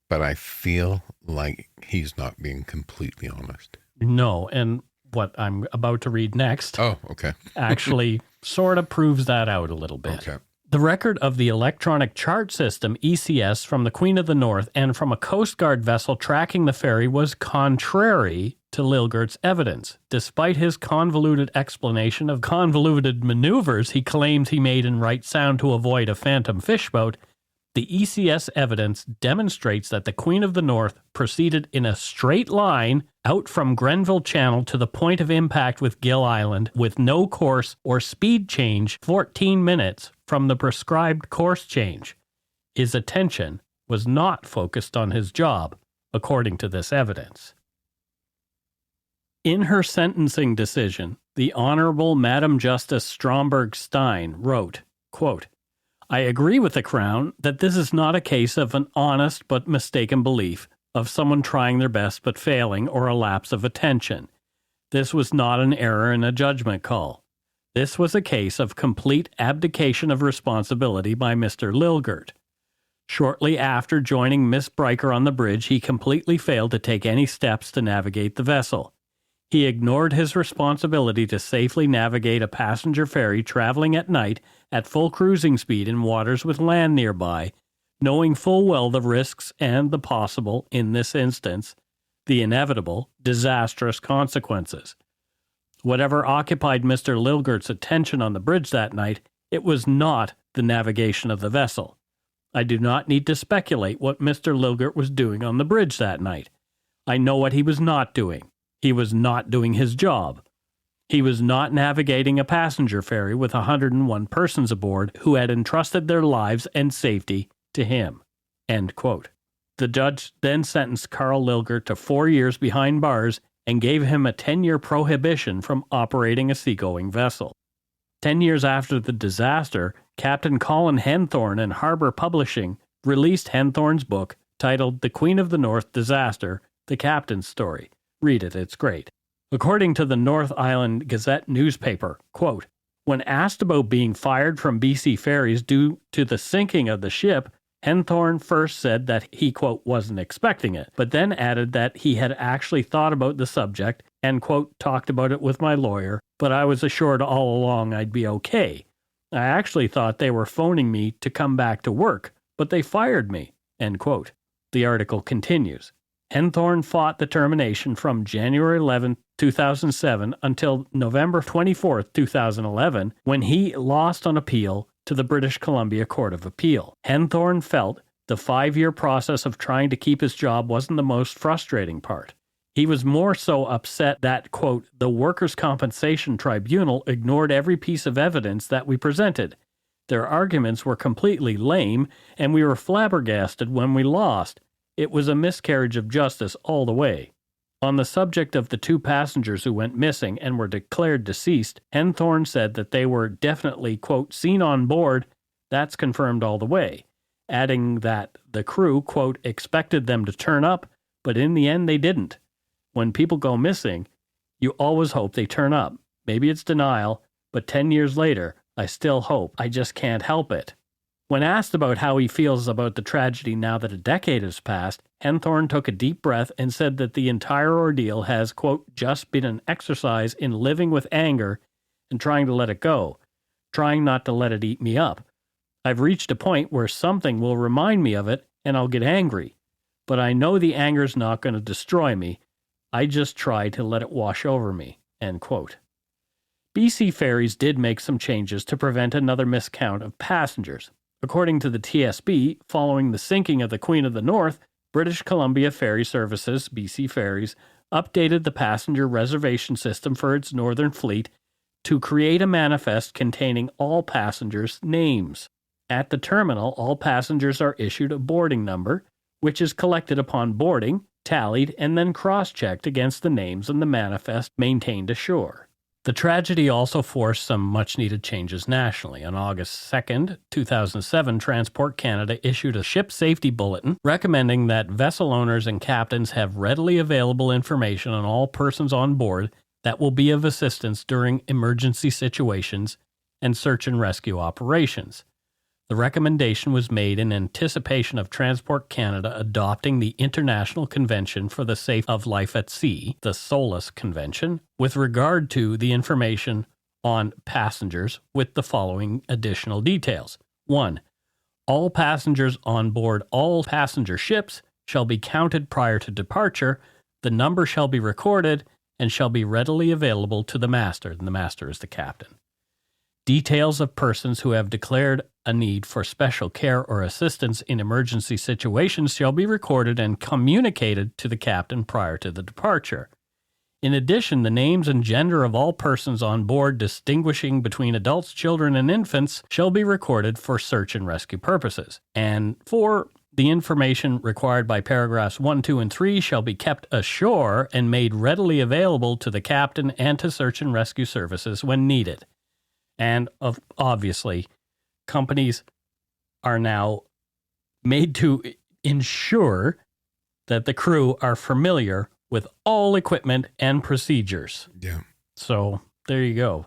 S2: but I feel like he's not being completely honest.
S1: No, and what I'm about to read next actually sort of proves that out a little bit.
S2: Okay.
S1: The record of the electronic chart system, ECS, from the Queen of the North and from a Coast Guard vessel tracking the ferry was contrary to Lilgert's evidence. Despite his convoluted explanation of convoluted maneuvers he claimed he made in Wright Sound to avoid a phantom fishboat, The ECS evidence demonstrates that the Queen of the North proceeded in a straight line out from Grenville Channel to the point of impact with Gil Island with no course or speed change 14 minutes from the prescribed course change. His attention was not focused on his job, according to this evidence. In her sentencing decision, the Honorable Madam Justice Stromberg-Stein wrote, quote, I agree with the Crown that this is not a case of an honest but mistaken belief of someone trying their best but failing or a lapse of attention. This was not an error in a judgment call. This was a case of complete abdication of responsibility by Mr. Lilgert. Shortly after joining Miss Bryker on the bridge, he completely failed to take any steps to navigate the vessel. He ignored his responsibility to safely navigate a passenger ferry traveling at night at full cruising speed in waters with land nearby, knowing full well the risks and the possible, in this instance, the inevitable, disastrous consequences. Whatever occupied Mr. Lilgert's attention on the bridge that night, it was not the navigation of the vessel. I do not need to speculate what Mr. Lilgert was doing on the bridge that night. I know what he was not doing. He was not doing his job. He was not navigating a passenger ferry with 101 persons aboard who had entrusted their lives and safety to him. End quote. The judge then sentenced Carl Lilgert to 4 years behind bars and gave him a 10-year prohibition from operating a seagoing vessel. 10 years after the disaster, Captain Colin Henthorne and Harbour Publishing released Henthorne's book titled The Queen of the North Disaster, The Captain's Story. Read it, it's great. According to the North Island Gazette newspaper, quote, when asked about being fired from BC Ferries due to the sinking of the ship, Henthorne first said that he, quote, wasn't expecting it, but then added that he had actually thought about the subject and, quote, talked about it with my lawyer, but I was assured all along I'd be okay. I actually thought they were phoning me to come back to work, but they fired me, end quote. The article continues. Henthorne fought the termination from January 11, 2007 until November 24, 2011, when he lost on appeal to the British Columbia Court of Appeal. Henthorne felt the 5-year process of trying to keep his job wasn't the most frustrating part. He was more so upset that, quote, the Workers' Compensation Tribunal ignored every piece of evidence that we presented. Their arguments were completely lame, and we were flabbergasted when we lost. It was a miscarriage of justice all the way. On the subject of the 2 passengers who went missing and were declared deceased, Henthorne said that they were definitely, quote, seen on board. That's confirmed all the way, adding that the crew, quote, expected them to turn up, but in the end they didn't. When people go missing, you always hope they turn up. Maybe it's denial, but 10 years later, I still hope. I just can't help it. When asked about how he feels about the tragedy now that a decade has passed, Henthorne took a deep breath and said that the entire ordeal has, quote, just been an exercise in living with anger and trying to let it go, trying not to let it eat me up. I've reached a point where something will remind me of it and I'll get angry, but I know the anger's not going to destroy me. I just try to let it wash over me, end quote. BC Ferries did make some changes to prevent another miscount of passengers. According to the TSB, following the sinking of the Queen of the North, British Columbia Ferry Services, BC Ferries, updated the passenger reservation system for its northern fleet to create a manifest containing all passengers' names. At the terminal, all passengers are issued a boarding number, which is collected upon boarding, tallied, and then cross-checked against the names in the manifest maintained ashore. The tragedy also forced some much-needed changes nationally. On August 2, 2007, Transport Canada issued a ship safety bulletin recommending that vessel owners and captains have readily available information on all persons on board that will be of assistance during emergency situations and search and rescue operations. The recommendation was made in anticipation of Transport Canada adopting the International Convention for the Safety of Life at Sea, the SOLAS Convention, with regard to the information on passengers with the following additional details. 1. All passengers on board all passenger ships shall be counted prior to departure, the number shall be recorded, and shall be readily available to the master, and the master is the captain. Details of persons who have declared a need for special care or assistance in emergency situations shall be recorded and communicated to the captain prior to the departure. In addition, the names and gender of all persons on board distinguishing between adults, children, and infants shall be recorded for search and rescue purposes. And 4, the information required by paragraphs 1, 2, and 3 shall be kept ashore and made readily available to the captain and to search and rescue services when needed. And obviously, companies are now made to ensure that the crew are familiar with all equipment and procedures.
S2: Yeah.
S1: So there you go.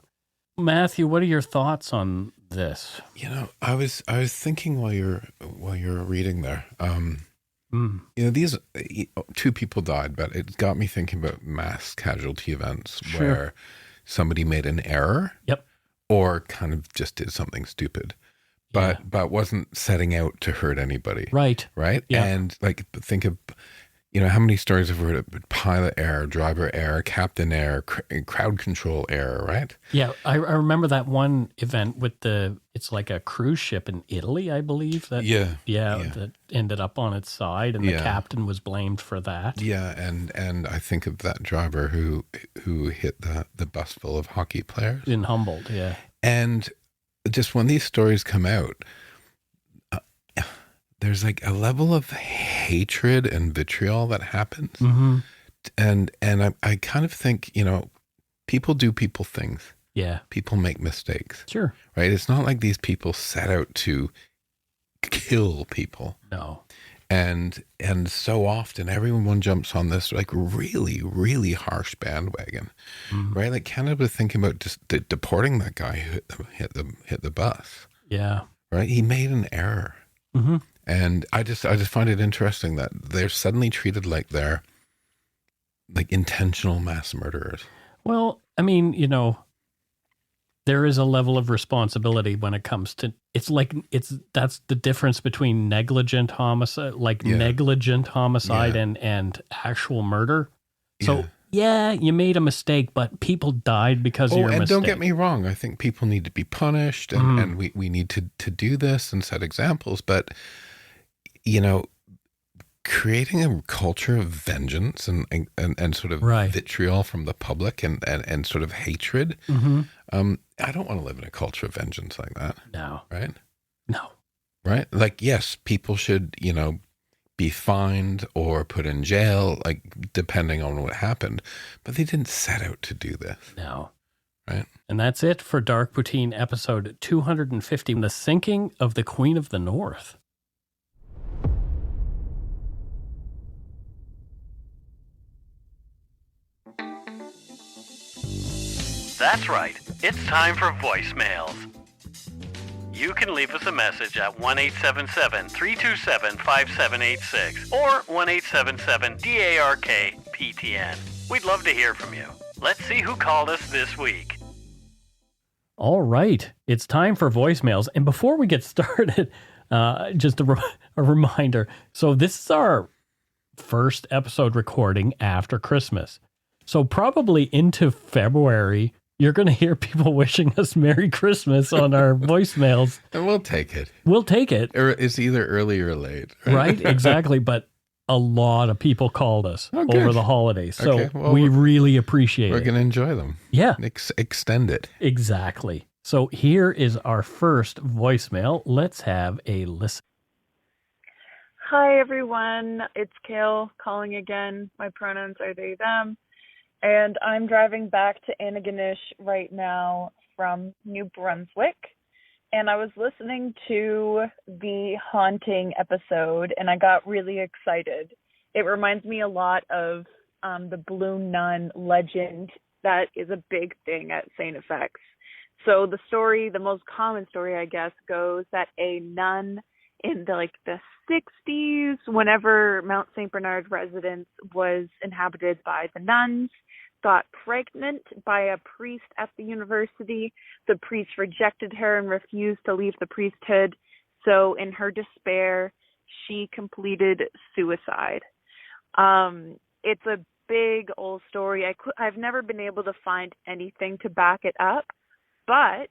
S1: Matthew, what are your thoughts on this?
S2: You know, I was thinking while you're reading there. You know, these 2 people died, but it got me thinking about mass casualty events where somebody made an error.
S1: Yep.
S2: Or kind of just did something stupid, but wasn't setting out to hurt anybody.
S1: Right.
S2: Right.
S1: Yeah.
S2: And like, think of, you know, how many stories have we heard of pilot error, driver error, captain error, crowd control error, right?
S1: Yeah, I remember that one event with it's like a cruise ship in Italy, I believe. That that ended up on its side, and the captain was blamed for that.
S2: Yeah, and I think of that driver who hit the bus full of hockey players.
S1: In Humboldt, yeah.
S2: And just when these stories come out, there's like a level of hatred and vitriol that happens.
S1: Mm-hmm.
S2: And I kind of think, you know, people do people things.
S1: Yeah.
S2: People make mistakes.
S1: Sure.
S2: Right? It's not like these people set out to kill people.
S1: No.
S2: And so often everyone jumps on this like really, really harsh bandwagon. Mm-hmm. Right? Like Canada was thinking about just deporting that guy who hit the bus.
S1: Yeah.
S2: Right? He made an error.
S1: Mm-hmm.
S2: And I just find it interesting that they're suddenly treated like they're like intentional mass murderers.
S1: Well, I mean, you know, there is a level of responsibility when it comes to that's the difference between negligent homicide, and actual murder. So you made a mistake, but people died because of your mistake.
S2: Don't get me wrong. I think people need to be punished and we need to do this and set examples. But, you know, creating a culture of vengeance and sort of vitriol from the public and sort of hatred. Mm-hmm. I don't want to live in a culture of vengeance like that.
S1: No.
S2: Right?
S1: No.
S2: Right? Like, yes, people should, you know, be fined or put in jail, like depending on what happened, but they didn't set out to do this.
S1: No.
S2: Right?
S1: And that's it for Dark Poutine episode 250, The Sinking of the Queen of the North. That's right. It's time for voicemails. You can leave us a message at 1-877-327-5786 or 1-877-DARK-PTN. We'd love to hear from you. Let's see who called us this week. All right. It's time for voicemails. And before we get started, just a reminder. So this is our first episode recording after Christmas. So probably into February, you're going to hear people wishing us Merry Christmas on our voicemails.
S2: And we'll take it.
S1: We'll take it.
S2: It's either early or late.
S1: Right? Exactly. But a lot of people called us over the holidays. So we really appreciate it.
S2: We're going to enjoy them.
S1: Yeah.
S2: Extend it.
S1: Exactly. So here is our first voicemail. Let's have a listen.
S4: Hi, everyone. It's Kale calling again. My pronouns are they, them. And I'm driving back to Antigonish right now from New Brunswick. And I was listening to the haunting episode, and I got really excited. It reminds me a lot of the Blue Nun legend that is a big thing at St. FX. So the story, the most common story, I guess, goes that a nun in the 60s, whenever Mount St. Bernard residence was inhabited by the nuns, got pregnant by a priest at the university. The priest rejected her and refused to leave the priesthood. So in her despair, she completed suicide. It's a big old story. I've never been able to find anything to back it up, but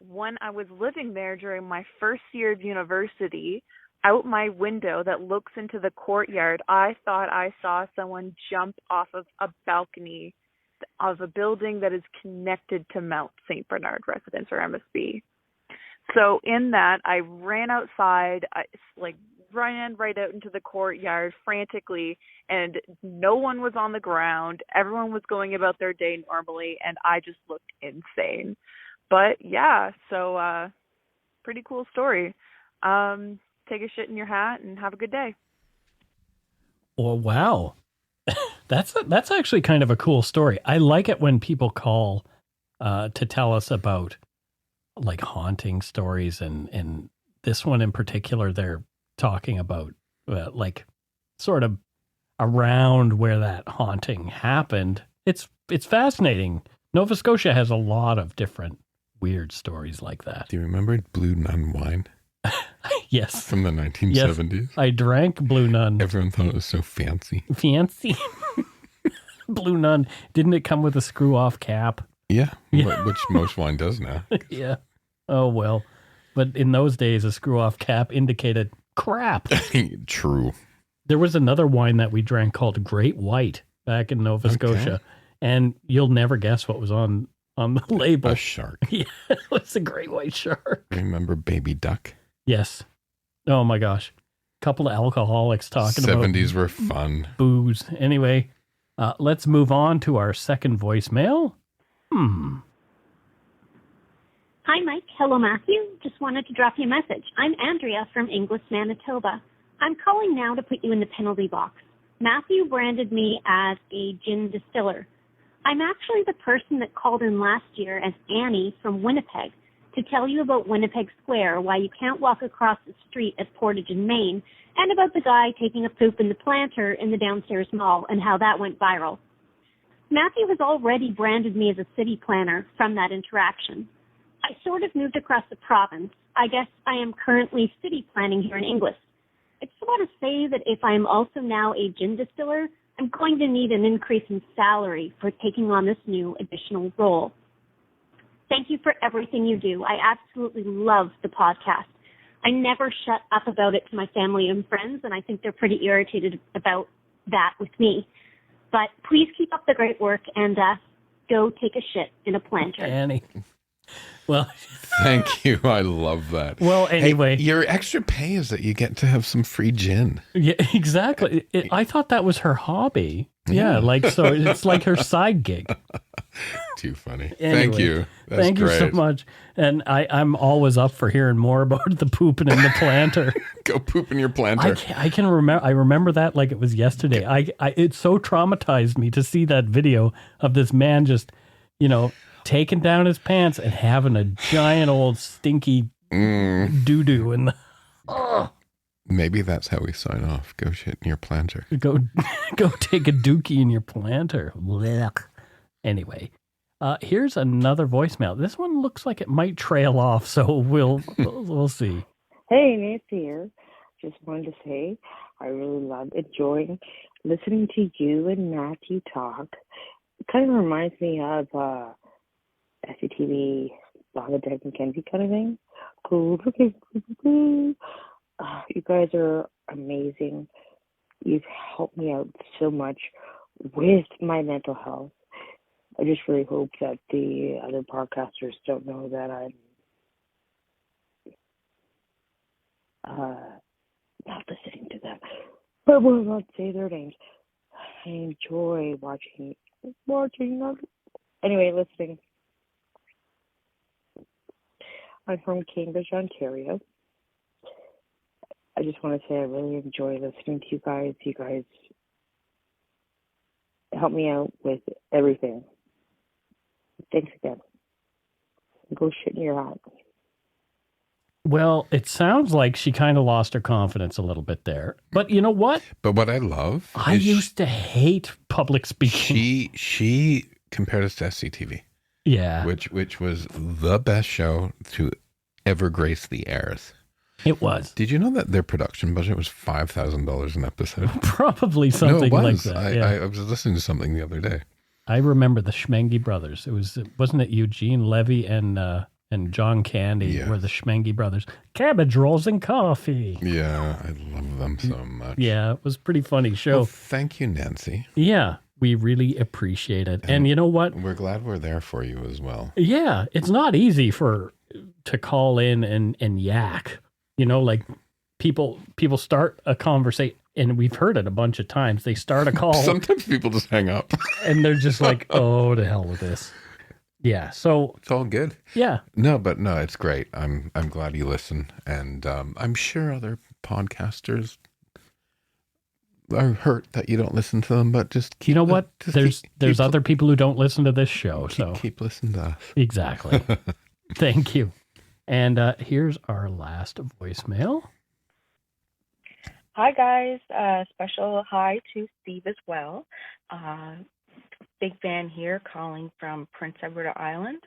S4: when I was living there during my first year of university, out my window that looks into the courtyard, I thought I saw someone jump off of a balcony of a building that is connected to Mount St. Bernard Residence, or MSB. So in that, I ran outside, ran right out into the courtyard frantically, and no one was on the ground. Everyone was going about their day normally, and I just looked insane. But yeah, so pretty cool story. Take a shit in your hat and have a good day.
S1: Well, wow. That's actually kind of a cool story. I like it when people call to tell us about like haunting stories, and this one in particular, they're talking about like sort of around where that haunting happened. It's fascinating. Nova Scotia has a lot of different weird stories like that.
S2: Do you remember Blue Nun wine?
S1: Yes.
S2: From the 1970s?
S1: Yes, I drank Blue Nun.
S2: Everyone thought it was so fancy.
S1: Fancy. Blue Nun. Didn't it come with a screw-off cap?
S2: Yeah, which most wine does now.
S1: Yeah. Oh, well. But in those days, a screw-off cap indicated crap.
S2: True.
S1: There was another wine that we drank called Great White back in Nova Scotia, and you'll never guess what was on the label.
S2: A shark.
S1: Yeah, it was a great white shark.
S2: Remember Baby Duck?
S1: Yes. Oh, my gosh. A couple of alcoholics talking
S2: 70s
S1: about
S2: were fun.
S1: Booze. Anyway, let's move on to our second voicemail.
S5: Hi, Mike. Hello, Matthew. Just wanted to drop you a message. I'm Andrea from Inglis, Manitoba. I'm calling now to put you in the penalty box. Matthew branded me as a gin distiller. I'm actually the person that called in last year as Annie from Winnipeg to tell you about Winnipeg Square, why you can't walk across the street at Portage in Maine, and about the guy taking a poop in the planter in the downstairs mall and how that went viral. Matthew has already branded me as a city planner from that interaction. I sort of moved across the province. I guess I am currently city planning here in Inglis. I just want to say that if I am also now a gin distiller, I'm going to need an increase in salary for taking on this new additional role. Thank you for everything you do. I absolutely love the podcast. I never shut up about it to my family and friends, and I think they're pretty irritated about that with me. But please keep up the great work and go take a shit in a planter.
S1: Annie. Well,
S2: thank you. I love that.
S1: Well, anyway.
S2: Hey, your extra pay is that you get to have some free gin.
S1: Yeah, exactly. I thought that was her hobby. Yeah, so it's like her side gig.
S2: Too funny.
S1: Anyway,
S2: thank you. That's
S1: thank
S2: great.
S1: you so much. And I'm always up for hearing more about the pooping in the planter.
S2: Go poop in your planter.
S1: I can remember. I remember that like it was yesterday. It so traumatized me to see that video of this man just, taking down his pants and having a giant old stinky doo-doo in the... Oh.
S2: Maybe that's how we sign off. Go shit in your planter.
S1: Go take a dookie in your planter. Blech. Anyway, here's another voicemail. This one looks like it might trail off, so we'll see.
S6: Hey, Nancy here. Just wanted to say I really love enjoying listening to you and Matthew talk. It kind of reminds me of SCTV, Lava Deck and Kenzie kind of thing. Cool. You guys are amazing. You've helped me out so much with my mental health. I just really hope that the other podcasters don't know that I'm not listening to them. But we'll not say their names. I enjoy watching them. Anyway, listening. I'm from Cambridge, Ontario. I just want to say I really enjoy listening to you guys. You guys help me out with everything. Thanks again. Go shit in your hat.
S1: Well, it sounds like she kind of lost her confidence a little bit there. But you know what?
S2: But what I love
S1: I used to hate public speaking.
S2: She compared us to SCTV.
S1: Yeah.
S2: Which was the best show to ever grace the airs.
S1: It was.
S2: Did you know that their production budget was $5,000 an episode?
S1: Probably something like that.
S2: I was listening to something the other day.
S1: I remember the Schmengi brothers. Wasn't it Eugene Levy and and John Candy
S2: Yes.
S1: were the Schmengi brothers. Cabbage rolls and coffee.
S2: Yeah, I love them so much.
S1: Yeah, it was a pretty funny show.
S2: Well, thank you, Nancy.
S1: Yeah, we really appreciate it. And you know what?
S2: We're glad we're there for you as well.
S1: Yeah, it's not easy to call in and yak. You know, like people start a conversation, and we've heard it a bunch of times. They start a call.
S2: Sometimes people just hang up.
S1: And they're just like, oh, to hell with this. Yeah, so.
S2: It's all good.
S1: Yeah.
S2: No, it's great. I'm glad you listen. And I'm sure other podcasters are hurt that you don't listen to them, but just keep.
S1: You know what?
S2: Just
S1: There's other people who don't listen to this show.
S2: Keep listening to us.
S1: Exactly. Thank you. And here's our last voicemail.
S7: Hi, guys. Special hi to Steve as well. Big fan here, calling from Prince Rupert Island.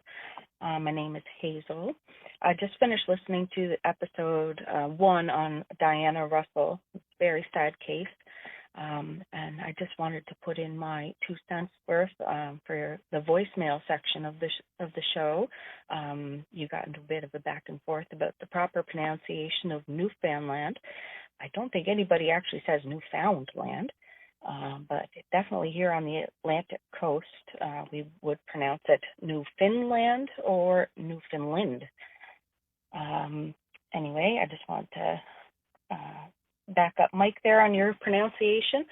S7: My name is Hazel. I just finished listening to episode 1 on Diana Russell. It's a very sad case. And I just wanted to put in my 2 cents worth for the voicemail section of the show. You got into a bit of a back and forth about the proper pronunciation of Newfoundland. I don't think anybody actually says Newfoundland, but definitely here on the Atlantic coast, we would pronounce it Newfoundland or Newfoundland. Anyway, I just want to back up Mike there on your pronunciation.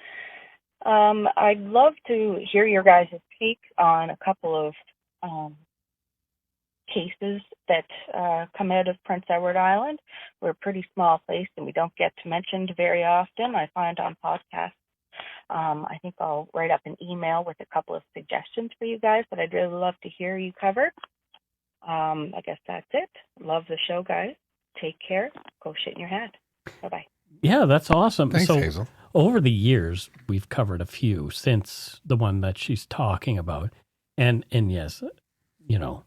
S7: I'd love to hear your guys' take on a couple of cases that come out of Prince Edward Island. We're a pretty small place and we don't get mentioned very often, I find, on podcasts. I think I'll write up an email with a couple of suggestions for you guys that I'd really love to hear you cover. I guess that's it. Love the show, guys. Take care. Go shit in your hat. Bye-bye.
S1: Yeah, that's awesome.
S2: Thanks,
S1: so
S2: Hazel.
S1: Over the years, we've covered a few since the one that she's talking about. And yes, you know,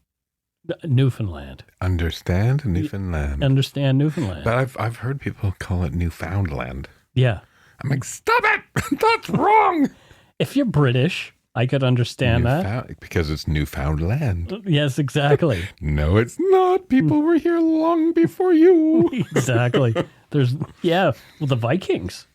S1: Newfoundland.
S2: Understand Newfoundland.
S1: Understand Newfoundland.
S2: But I've heard people call it Newfoundland.
S1: Yeah.
S2: I'm like, stop it! That's wrong!
S1: If you're British, I could understand that.
S2: Because it's Newfoundland.
S1: Yes, exactly.
S2: No, it's not. People were here long before you.
S1: Exactly. Well, the Vikings,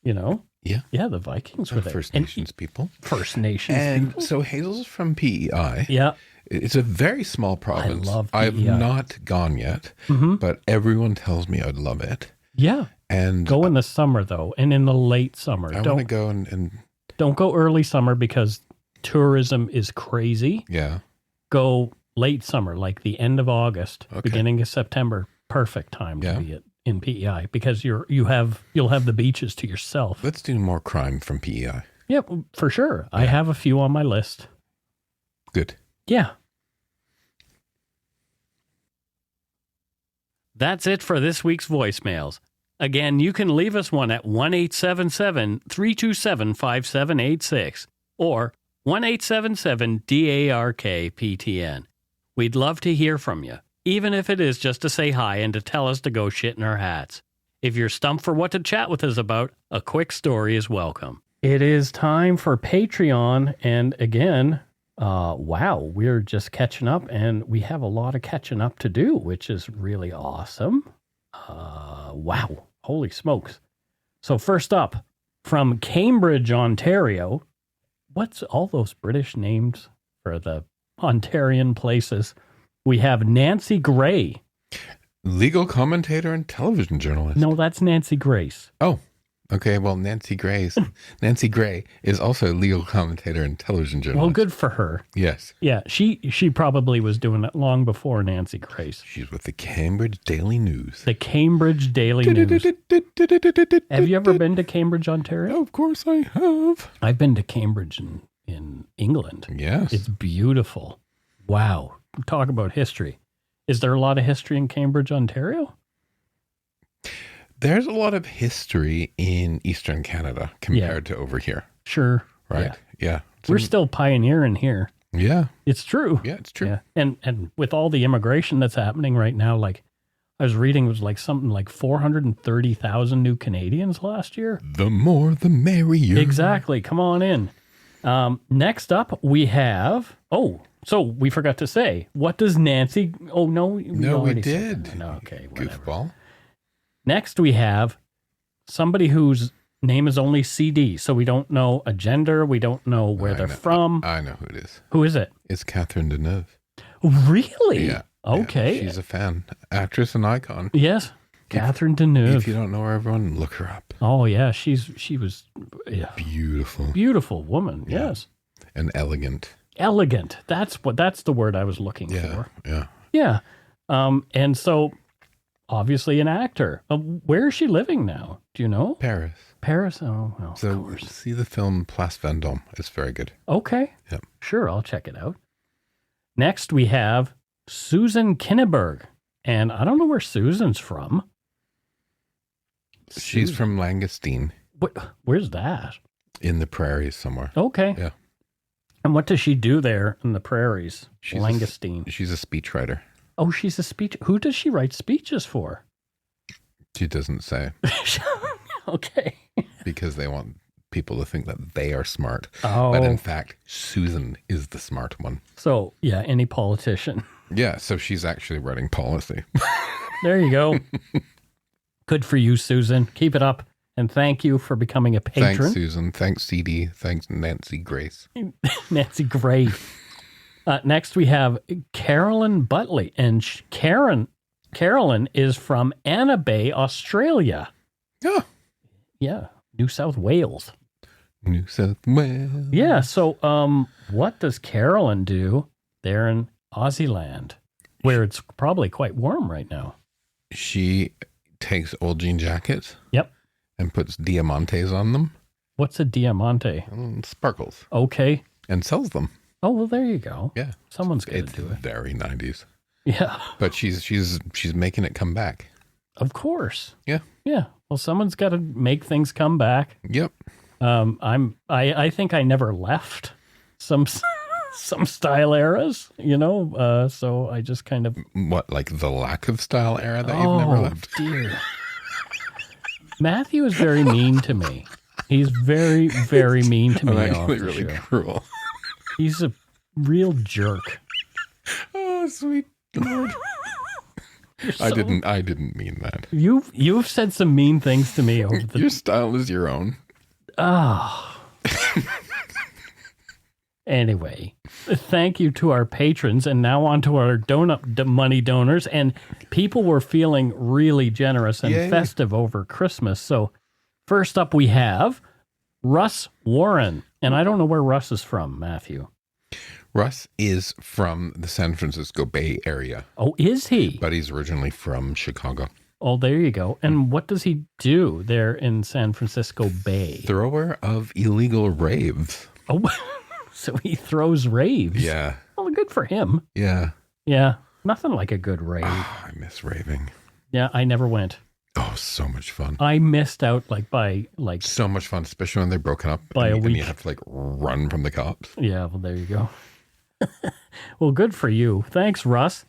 S1: you know?
S2: Yeah.
S1: Yeah, the Vikings were there.
S2: First Nations people.
S1: First Nations
S2: And
S1: people.
S2: so Hazel's from PEI.
S1: Yeah.
S2: It's a very small province.
S1: I love PEI.
S2: I've not gone yet, but everyone tells me I'd love it.
S1: Yeah.
S2: And
S1: go in the summer, though, and in the late summer.
S2: I want to go and...
S1: Don't go early summer because tourism is crazy.
S2: Yeah.
S1: Go late summer, like the end of August, beginning of September. Perfect time to be in PEI because you'll have the beaches to yourself.
S2: Let's do more crime from PEI.
S1: Yeah, for sure. Yeah. I have a few on my list.
S2: Good.
S1: Yeah. That's it for this week's voicemails. Again, you can leave us one at 1-877-327-5786 or 1-877-DARK-PTN. We'd love to hear from you, even if it is just to say hi and to tell us to go shit in our hats. If you're stumped for what to chat with us about, a quick story is welcome. It is time for Patreon, and again, wow, we're just catching up, and we have a lot of catching up to do, which is really awesome. Wow. Holy smokes. So first up, from Cambridge, Ontario. What's all those British names for the Ontarian places? We have Nancy Gray.
S2: Legal commentator and television journalist.
S1: No, that's Nancy Grace.
S2: Oh, okay. Well, Nancy Gray is also a legal commentator and television journalist.
S1: Well, good for her.
S2: Yes.
S1: Yeah, she probably was doing it long before Nancy Grace.
S2: She's with the Cambridge Daily News.
S1: The Cambridge Daily News. Have you ever been to Cambridge, Ontario?
S2: Of course I have.
S1: I've been to Cambridge in England.
S2: Yes.
S1: It's beautiful. Wow. Talk about history. Is there a lot of history in Cambridge, Ontario?
S2: There's a lot of history in Eastern Canada compared to over here.
S1: Sure.
S2: Right? Yeah.
S1: We're still pioneering here.
S2: Yeah.
S1: It's true.
S2: Yeah, it's true.
S1: Yeah. And with all the immigration that's happening right now, like I was reading, it was like something like 430,000 new Canadians last year.
S2: The more, the merrier.
S1: Exactly. Come on in. Next up, we have... Oh, so we forgot to say, what does Nancy... Oh, no.
S2: No, we did.
S1: No, okay, whatever.
S2: Goofball.
S1: Next, we have somebody whose name is only CD, so we don't know a gender. We don't know where they're from.
S2: I know who it is.
S1: Who is it?
S2: It's Catherine Deneuve.
S1: Really?
S2: Yeah.
S1: Okay.
S2: Yeah, she's a fan. Actress and icon.
S1: Yes. Catherine Deneuve.
S2: If you don't know her, everyone, look her up.
S1: Oh, yeah. She was
S2: Beautiful.
S1: beautiful woman.
S2: Yeah.
S1: Yes.
S2: And elegant.
S1: Elegant. That's the word I was looking for.
S2: Yeah.
S1: Yeah. And so obviously an actor. Where is she living now? Do you know?
S2: Paris.
S1: Paris. Oh, well,
S2: So
S1: of course.
S2: see the film Place Vendôme. It's very good.
S1: Okay.
S2: Yeah.
S1: Sure, I'll check it out. Next, we have Susan Kinneberg. And I don't know where Susan's from.
S2: She's from Langostine
S1: Where's that?
S2: in the prairies somewhere.
S1: Okay.
S2: Yeah.
S1: And what does she do there in the prairies?
S2: She's
S1: Langostine.
S2: She's a speechwriter.
S1: Oh, she's a speech. Who does she write speeches for?
S2: She doesn't say
S1: Okay.
S2: because they want people to think that they are smart.
S1: Oh.
S2: But in fact, Susan is the smart one.
S1: So, yeah, any politician.
S2: Yeah, so she's actually writing policy.
S1: There you go. Good for you, Susan. Keep it up. And thank you for becoming a patron.
S2: Thanks, Susan. Thanks, CD. Thanks, Nancy Grace.
S1: Nancy Gray. Next, we have Carolyn Butley. And Carolyn is from Anna Bay, Australia.
S2: Yeah.
S1: Yeah, New South Wales.
S2: New South Wales.
S1: Yeah, so what does Carolyn do there in Aussie land, where it's probably quite warm right now?
S2: She takes old jean jackets.
S1: Yep.
S2: And puts diamantes on them.
S1: What's a diamante?
S2: Sparkles.
S1: Okay.
S2: And sells them.
S1: Oh, well, there you go.
S2: Yeah.
S1: Someone's got to
S2: It's
S1: do it.
S2: very 90s.
S1: Yeah.
S2: But she's making it come back.
S1: Of course.
S2: Yeah.
S1: Yeah. Well, someone's got to make things come back.
S2: Yep.
S1: I think I never left some style eras, so I just kind of...
S2: What, like the lack of style era that you've never left?
S1: Oh, dear. Matthew is very mean to me. He's very, very mean to me.
S2: I'm
S1: off
S2: actually
S1: the
S2: really
S1: show.
S2: cruel.
S1: He's a real jerk.
S2: Oh, sweet Lord. I didn't mean that.
S1: You've said some mean things to me over the...
S2: Your style is your own.
S1: Oh. Anyway, thank you to our patrons, and now on to our donut money donors. And people were feeling really generous and festive over Christmas. So first up, we have Russ Warren. And I don't know where Russ is from, Matthew.
S2: Russ is from the San Francisco Bay Area.
S1: Oh, is he?
S2: But he's originally from Chicago.
S1: Oh, there you go. And what does he do there in San Francisco Bay?
S2: Thrower of illegal raves.
S1: Oh, so he throws raves.
S2: Yeah.
S1: Well, good for him.
S2: Yeah.
S1: Yeah. Nothing like a good rave.
S2: Oh, I miss raving.
S1: Yeah, I never went.
S2: Oh, so much fun.
S1: I missed out by
S2: so much fun, especially when they're broken up
S1: by a
S2: and
S1: week.
S2: you have to run from the cops.
S1: Yeah, well, there you go. Well, good for you. Thanks, Russ.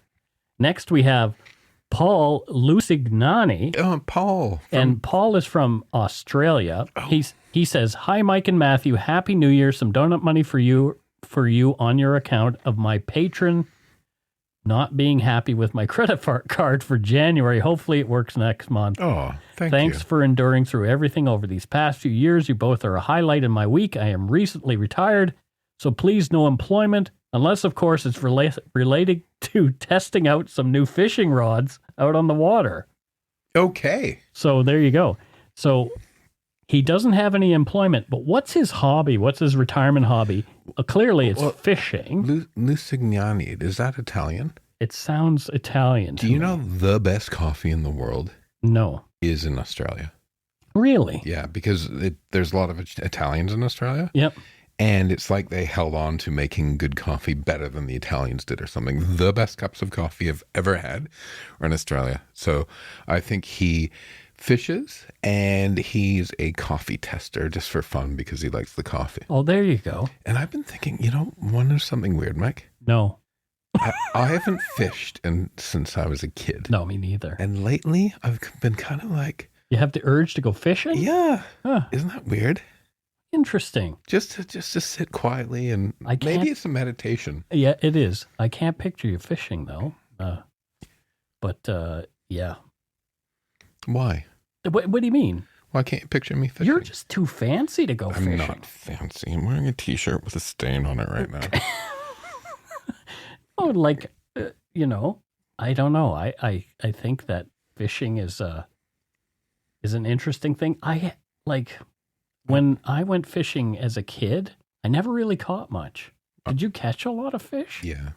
S1: Next, we have Paul Lucignani.
S2: Oh, Paul.
S1: And Paul is from Australia. Oh. He says, "Hi, Mike and Matthew. Happy New Year. Some donut money for you on your account of my patron not being happy with my credit card for January. Hopefully it works next month.
S2: Oh,
S1: Thanks for enduring through everything over these past few years. You both are a highlight in my week. I am recently retired, so please no employment, unless, of course, it's related to testing out some new fishing rods out on the water."
S2: Okay.
S1: So there you go. So he doesn't have any employment, but what's his hobby? What's his retirement hobby? Clearly it's fishing.
S2: Lucignani, is that Italian?
S1: It sounds Italian.
S2: Do you know the best coffee in the world?
S1: No.
S2: Is in Australia.
S1: Really?
S2: Yeah, because there's a lot of Italians in Australia.
S1: Yep.
S2: And it's like they held on to making good coffee better than the Italians did or something. The best cups of coffee I've ever had are in Australia. So I think he fishes and he's a coffee tester just for fun because he likes the coffee.
S1: Oh, there you go.
S2: And I've been thinking, wonder something weird, Mike?
S1: No.
S2: I haven't fished since I was a kid.
S1: No, me neither.
S2: And lately I've been kind of like...
S1: You have the urge to go fishing?
S2: Yeah.
S1: Huh.
S2: Isn't that weird?
S1: Interesting.
S2: Just to sit quietly and maybe it's a meditation.
S1: Yeah, it is. I can't picture you fishing though. But yeah.
S2: Why?
S1: What do you mean?
S2: Why can't you picture me fishing?
S1: You're just too fancy to go fishing.
S2: I'm not fancy. I'm wearing a t-shirt with a stain on it right now.
S1: Oh, like, I don't know. I think that fishing is an interesting thing. When I went fishing as a kid, I never really caught much. Did you catch a lot of fish?
S2: Yeah.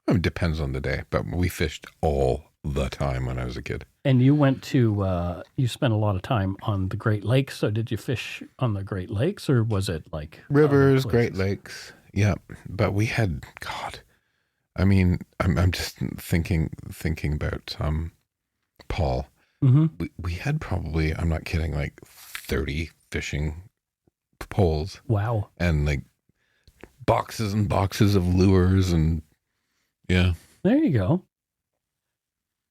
S2: It depends on the day, but we fished all the time when I was a kid.
S1: And you went to, you spent a lot of time on the Great Lakes. So did you fish on the Great Lakes or was it like
S2: rivers, Great Lakes? Yeah. But we had, God, I mean, I'm just thinking about Paul.
S1: Mm-hmm.
S2: We had probably, I'm not kidding, like 30 fishing poles.
S1: Wow.
S2: And like boxes and boxes of lures and yeah.
S1: There you go.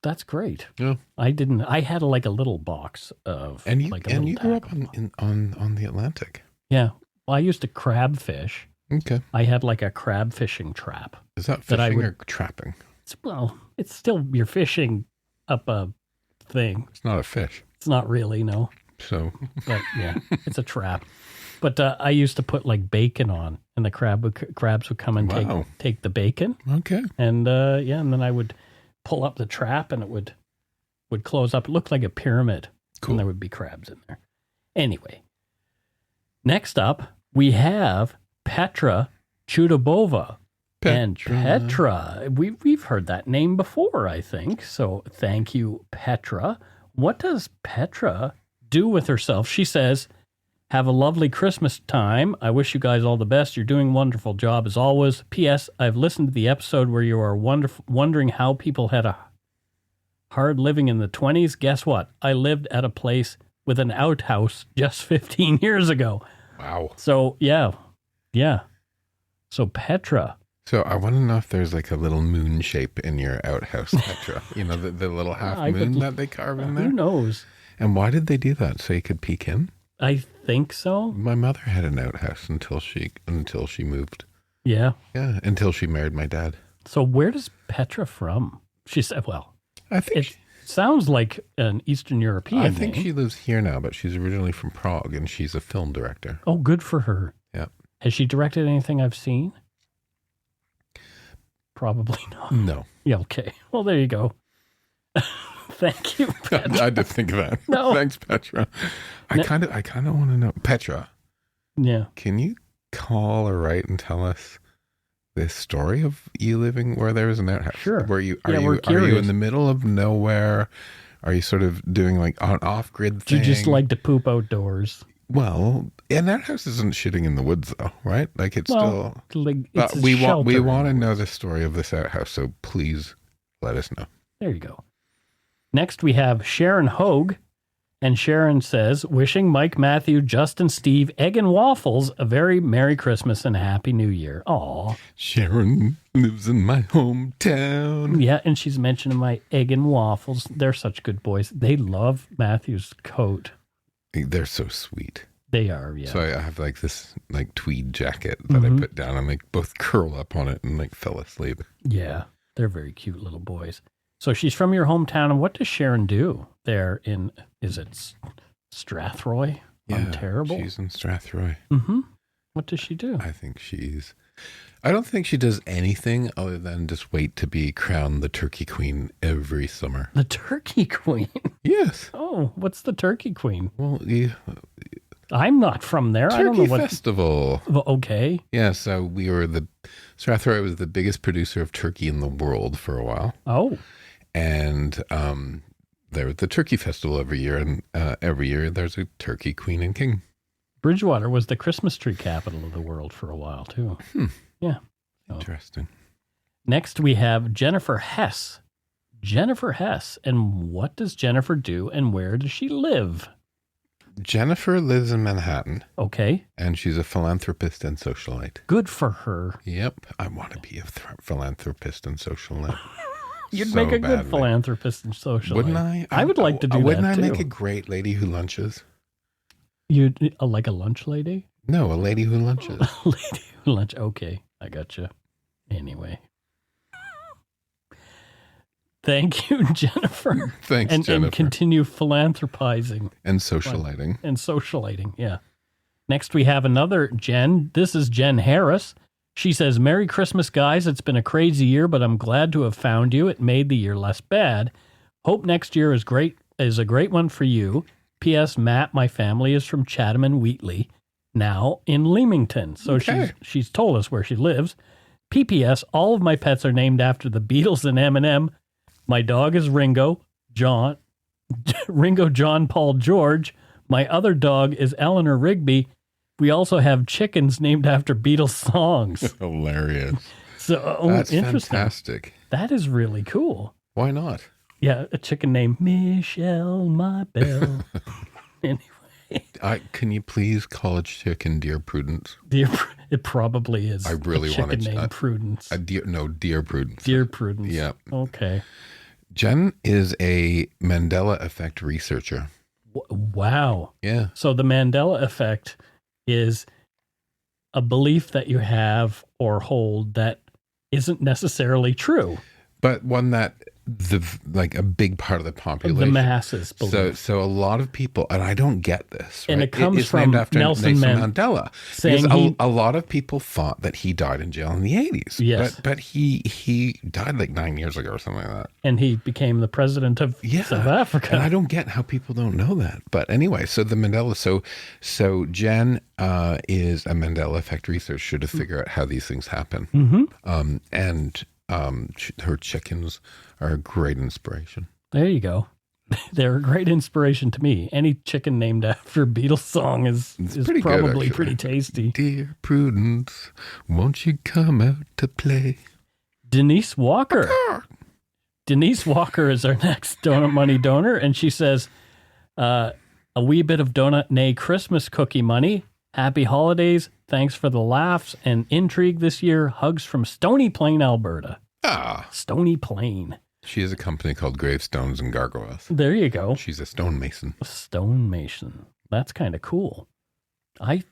S1: That's great.
S2: Yeah.
S1: I had like a little box of
S2: and you grew up on the Atlantic.
S1: Yeah. Well, I used to crab fish.
S2: Okay.
S1: I had like a crab fishing trap.
S2: Is that fishing or trapping?
S1: It's still, you're fishing up a thing.
S2: It's not a fish.
S1: It's not really, no.
S2: So.
S1: But yeah, it's a trap. But I used to put like bacon on, and the crabs would come and take the bacon.
S2: Okay.
S1: And and then I would pull up the trap, and it would close up. It looked like a pyramid.
S2: Cool.
S1: And there would be crabs in there. Anyway, next up we have Petra Chudobova. And Petra, we've heard that name before, I think. So thank you, Petra. What does Petra do with herself? She says, have a lovely Christmas time. I wish you guys all the best. You're doing a wonderful job as always. P.S. I've listened to the episode where you are wondering how people had a hard living in the 20s. Guess what? I lived at a place with an outhouse just 15 years ago.
S2: Wow.
S1: So, yeah. So, Petra.
S2: So I want to know if there's like a little moon shape in your outhouse, Petra. You know, the little half moon that they carve in there?
S1: Who knows?
S2: And why did they do that? So you could peek in?
S1: I think so.
S2: My mother had an outhouse until she moved.
S1: Yeah.
S2: Yeah, until she married my dad.
S1: So where does Petra from? She said, well,
S2: I think
S1: it sounds like an Eastern European
S2: I think
S1: name.
S2: she lives here now, but she's originally from Prague and she's a film director.
S1: Oh, good for her.
S2: Yeah.
S1: Has she directed anything I've seen? Probably not.
S2: No.
S1: Yeah, okay. Well, there you go. Thank you, Petra.
S2: I had to think of that.
S1: No.
S2: Thanks, Petra. I kind of want to know, Petra.
S1: Yeah.
S2: Can you call or write and tell us this story of you living where there was an outhouse?
S1: Sure.
S2: Are you in the middle of nowhere? Are you sort of doing like an off-grid thing?
S1: Do you just like to poop outdoors?
S2: Well, an outhouse isn't shitting in the woods, though, right? Like it's still.
S1: Like,
S2: but we want to know the story of this outhouse, so please let us know.
S1: There you go. Next, we have Sharon Hogue, and Sharon says, wishing Mike, Matthew, Justin, Steve, Egg and Waffles a very Merry Christmas and Happy New Year. Aw.
S2: Sharon lives in my hometown.
S1: Yeah, and she's mentioning my Egg and Waffles. They're such good boys. They love Matthew's coat.
S2: They're so sweet.
S1: They are, yeah.
S2: So I have like this like tweed jacket that I put down and like both curl up on it and like fell asleep.
S1: Yeah, they're very cute little boys. So she's from your hometown, and what does Sharon do there in, is it Strathroy?
S2: Yeah,
S1: Terrible.
S2: She's in Strathroy.
S1: Mm-hmm. What does she do?
S2: I don't think she does anything other than just wait to be crowned the Turkey Queen every summer.
S1: The Turkey Queen?
S2: Yes.
S1: Oh, what's the Turkey Queen?
S2: Well,
S1: I'm not from there. I don't know what.
S2: Festival.
S1: Okay.
S2: Yeah, so Strathroy was the biggest producer of turkey in the world for a while.
S1: Oh.
S2: And there was the Turkey Festival every year, and every year there's a Turkey Queen and King.
S1: Bridgewater was the Christmas tree capital of the world for a while, too. Yeah.
S2: Interesting.
S1: Next, we have Jennifer Hess. Jennifer Hess. And what does Jennifer do, and where does she live?
S2: Jennifer lives in Manhattan.
S1: Okay.
S2: And she's a philanthropist and socialite.
S1: Good for her.
S2: Yep. I want to be a philanthropist and socialite.
S1: You'd make a good philanthropist and socialite.
S2: Wouldn't I?
S1: I would like to do that,
S2: Wouldn't I
S1: too.
S2: make a great lady who lunches?
S1: You like a lunch lady?
S2: No, a lady who lunches.
S1: A lady who lunch. Okay, I gotcha. Anyway. Thank you, Jennifer.
S2: Thanks, Jennifer.
S1: And continue philanthropizing.
S2: And socialiting.
S1: And socialiting, yeah. Next, we have another Jen. This is Jen Harris. She says, Merry Christmas, guys. It's been a crazy year, but I'm glad to have found you. It made the year less bad. Hope next year is a great one for you. P.S. Matt, my family is from Chatham and Wheatley, now in Leamington. So
S2: Okay.
S1: she's told us where she lives. P.P.S. All of my pets are named after the Beatles and Eminem. My dog is Ringo, John, Paul, George. My other dog is Eleanor Rigby. We also have chickens named after Beatles songs.
S2: Hilarious.
S1: So
S2: That's
S1: interesting.
S2: fantastic.
S1: That is really cool.
S2: Why not?
S1: Yeah, a chicken named Michelle My Belle. Anyway,
S2: Can you please call a chicken Dear Prudence?
S1: it probably is.
S2: I really
S1: a chicken
S2: want
S1: named Prudence.
S2: Dear Prudence.
S1: Dear Prudence.
S2: Yeah.
S1: Okay.
S2: Jen is a Mandela effect researcher.
S1: Wow.
S2: Yeah.
S1: So the Mandela effect is a belief that you have or hold that isn't necessarily true.
S2: But one that a big part of the population.
S1: The masses believe.
S2: So a lot of people, and I don't get this.
S1: And
S2: right?
S1: it comes
S2: it's
S1: from
S2: named after
S1: Nelson
S2: Mandela.
S1: saying
S2: Because a lot of people thought that he died in jail in the 80s.
S1: Yes.
S2: But he died like 9 years ago or something like that.
S1: And he became the president of South Africa.
S2: And I don't get how people don't know that. But anyway, so the Mandela, so Jen is a Mandela effect researcher to figure out how these things happen. Her chickens are a great inspiration.
S1: There you go. They're a great inspiration to me. Any chicken named after a Beatles song is
S2: pretty good,
S1: probably
S2: actually.
S1: pretty tasty.
S2: Dear Prudence, won't you come out to play?
S1: Denise Walker. Denise Walker is our next Donut Money donor, and she says, a wee bit of donut nay Christmas cookie money. Happy holidays. Thanks for the laughs and intrigue this year. Hugs from Stony Plain, Alberta. Stony Plain.
S2: She has a company called Gravestones and Gargoyles.
S1: There you go.
S2: She's a stonemason.
S1: Stonemason. That's kind of cool. I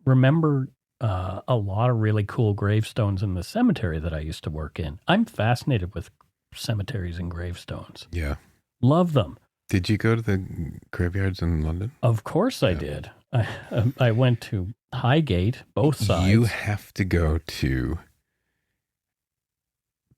S1: remember a lot of really cool gravestones in the cemetery that I used to work in. I'm fascinated with cemeteries and gravestones.
S2: Yeah.
S1: Love them.
S2: Did you go to the graveyards in London?
S1: Of course I did. I went to Highgate, both sides.
S2: You have to go to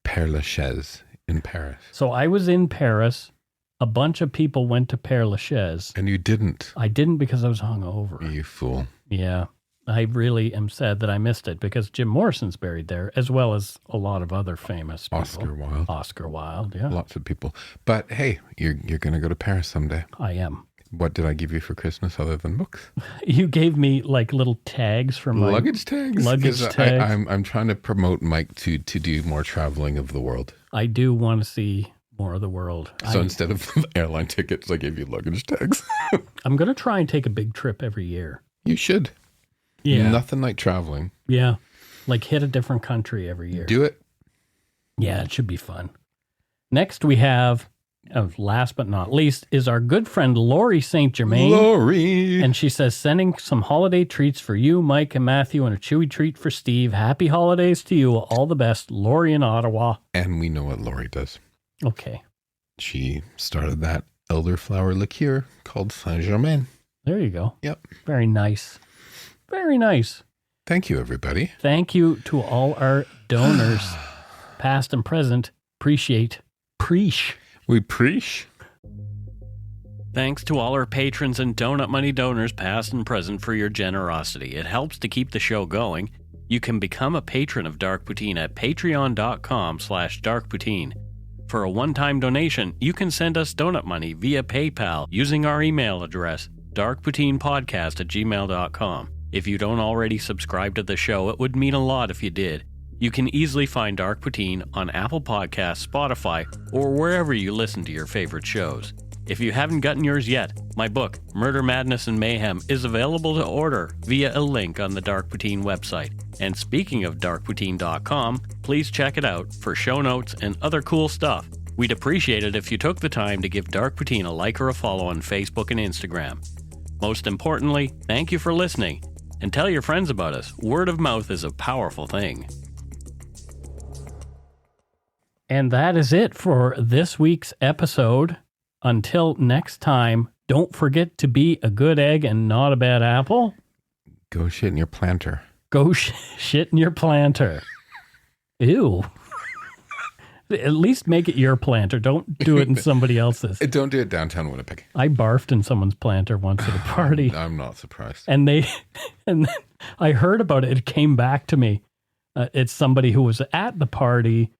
S2: Père Lachaise in Paris.
S1: So I was in Paris. A bunch of people went to Père Lachaise.
S2: And you didn't.
S1: I didn't because I was hungover.
S2: You fool.
S1: Yeah. I really am sad that I missed it because Jim Morrison's buried there, as well as a lot of other famous people. Oscar Wilde, yeah.
S2: Lots of people. But hey, you're going to go to Paris someday.
S1: I am.
S2: What did I give you for Christmas other than books?
S1: You gave me like little tags from my
S2: luggage tags. I'm trying to promote Mike to do more traveling of the world.
S1: I do want to see more of the world.
S2: So instead of airline tickets, I gave you luggage tags.
S1: I'm going to try and take a big trip every year.
S2: You should.
S1: Yeah.
S2: Nothing like traveling.
S1: Yeah. Like hit a different country every year.
S2: Do it.
S1: Yeah, it should be fun. Next we have, last but not least, is our good friend Lori St. Germain.
S2: Lori!
S1: And she says, sending some holiday treats for you, Mike and Matthew, and a chewy treat for Steve. Happy holidays to you. All the best. Lori in Ottawa.
S2: And we know what Lori does.
S1: Okay.
S2: She started that elderflower liqueur called Saint-Germain.
S1: There you go.
S2: Yep.
S1: Very nice. Very nice.
S2: Thank you, everybody.
S1: Thank you to all our donors, past and present. Appreciate. Preach.
S2: We preach.
S1: Thanks to all our patrons and Donut Money donors, past and present, for your generosity. It helps to keep the show going. You can become a patron of Dark Poutine at patreon.com/darkpoutine. For a one-time donation, you can send us donut money via PayPal using our email address, darkpoutinepodcast@gmail.com. If you don't already subscribe to the show, it would mean a lot if you did. You can easily find Dark Poutine on Apple Podcasts, Spotify, or wherever you listen to your favorite shows. If you haven't gotten yours yet, my book, Murder, Madness, and Mayhem, is available to order via a link on the Dark Poutine website. And speaking of darkpoutine.com, please check it out for show notes and other cool stuff. We'd appreciate it if you took the time to give Dark Poutine a like or a follow on Facebook and Instagram. Most importantly, thank you for listening, and tell your friends about us. Word of mouth is a powerful thing. And that is it for this week's episode. Until next time, don't forget to be a good egg and not a bad apple.
S2: Go shit in your planter.
S1: Go shit in your planter. Ew. At least make it your planter. Don't do it in somebody else's.
S2: Don't do it downtown Winnipeg.
S1: I barfed in someone's planter once at a party.
S2: I'm not surprised.
S1: And then I heard about it. It came back to me. It's somebody who was at the party,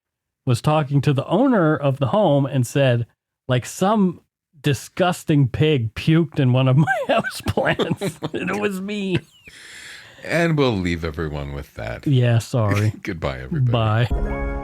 S1: was talking to the owner of the home and said, like, some disgusting pig puked in one of my house plants. And it was me.
S2: And we'll leave everyone with that.
S1: Yeah, sorry.
S2: Goodbye, everybody.
S1: Bye.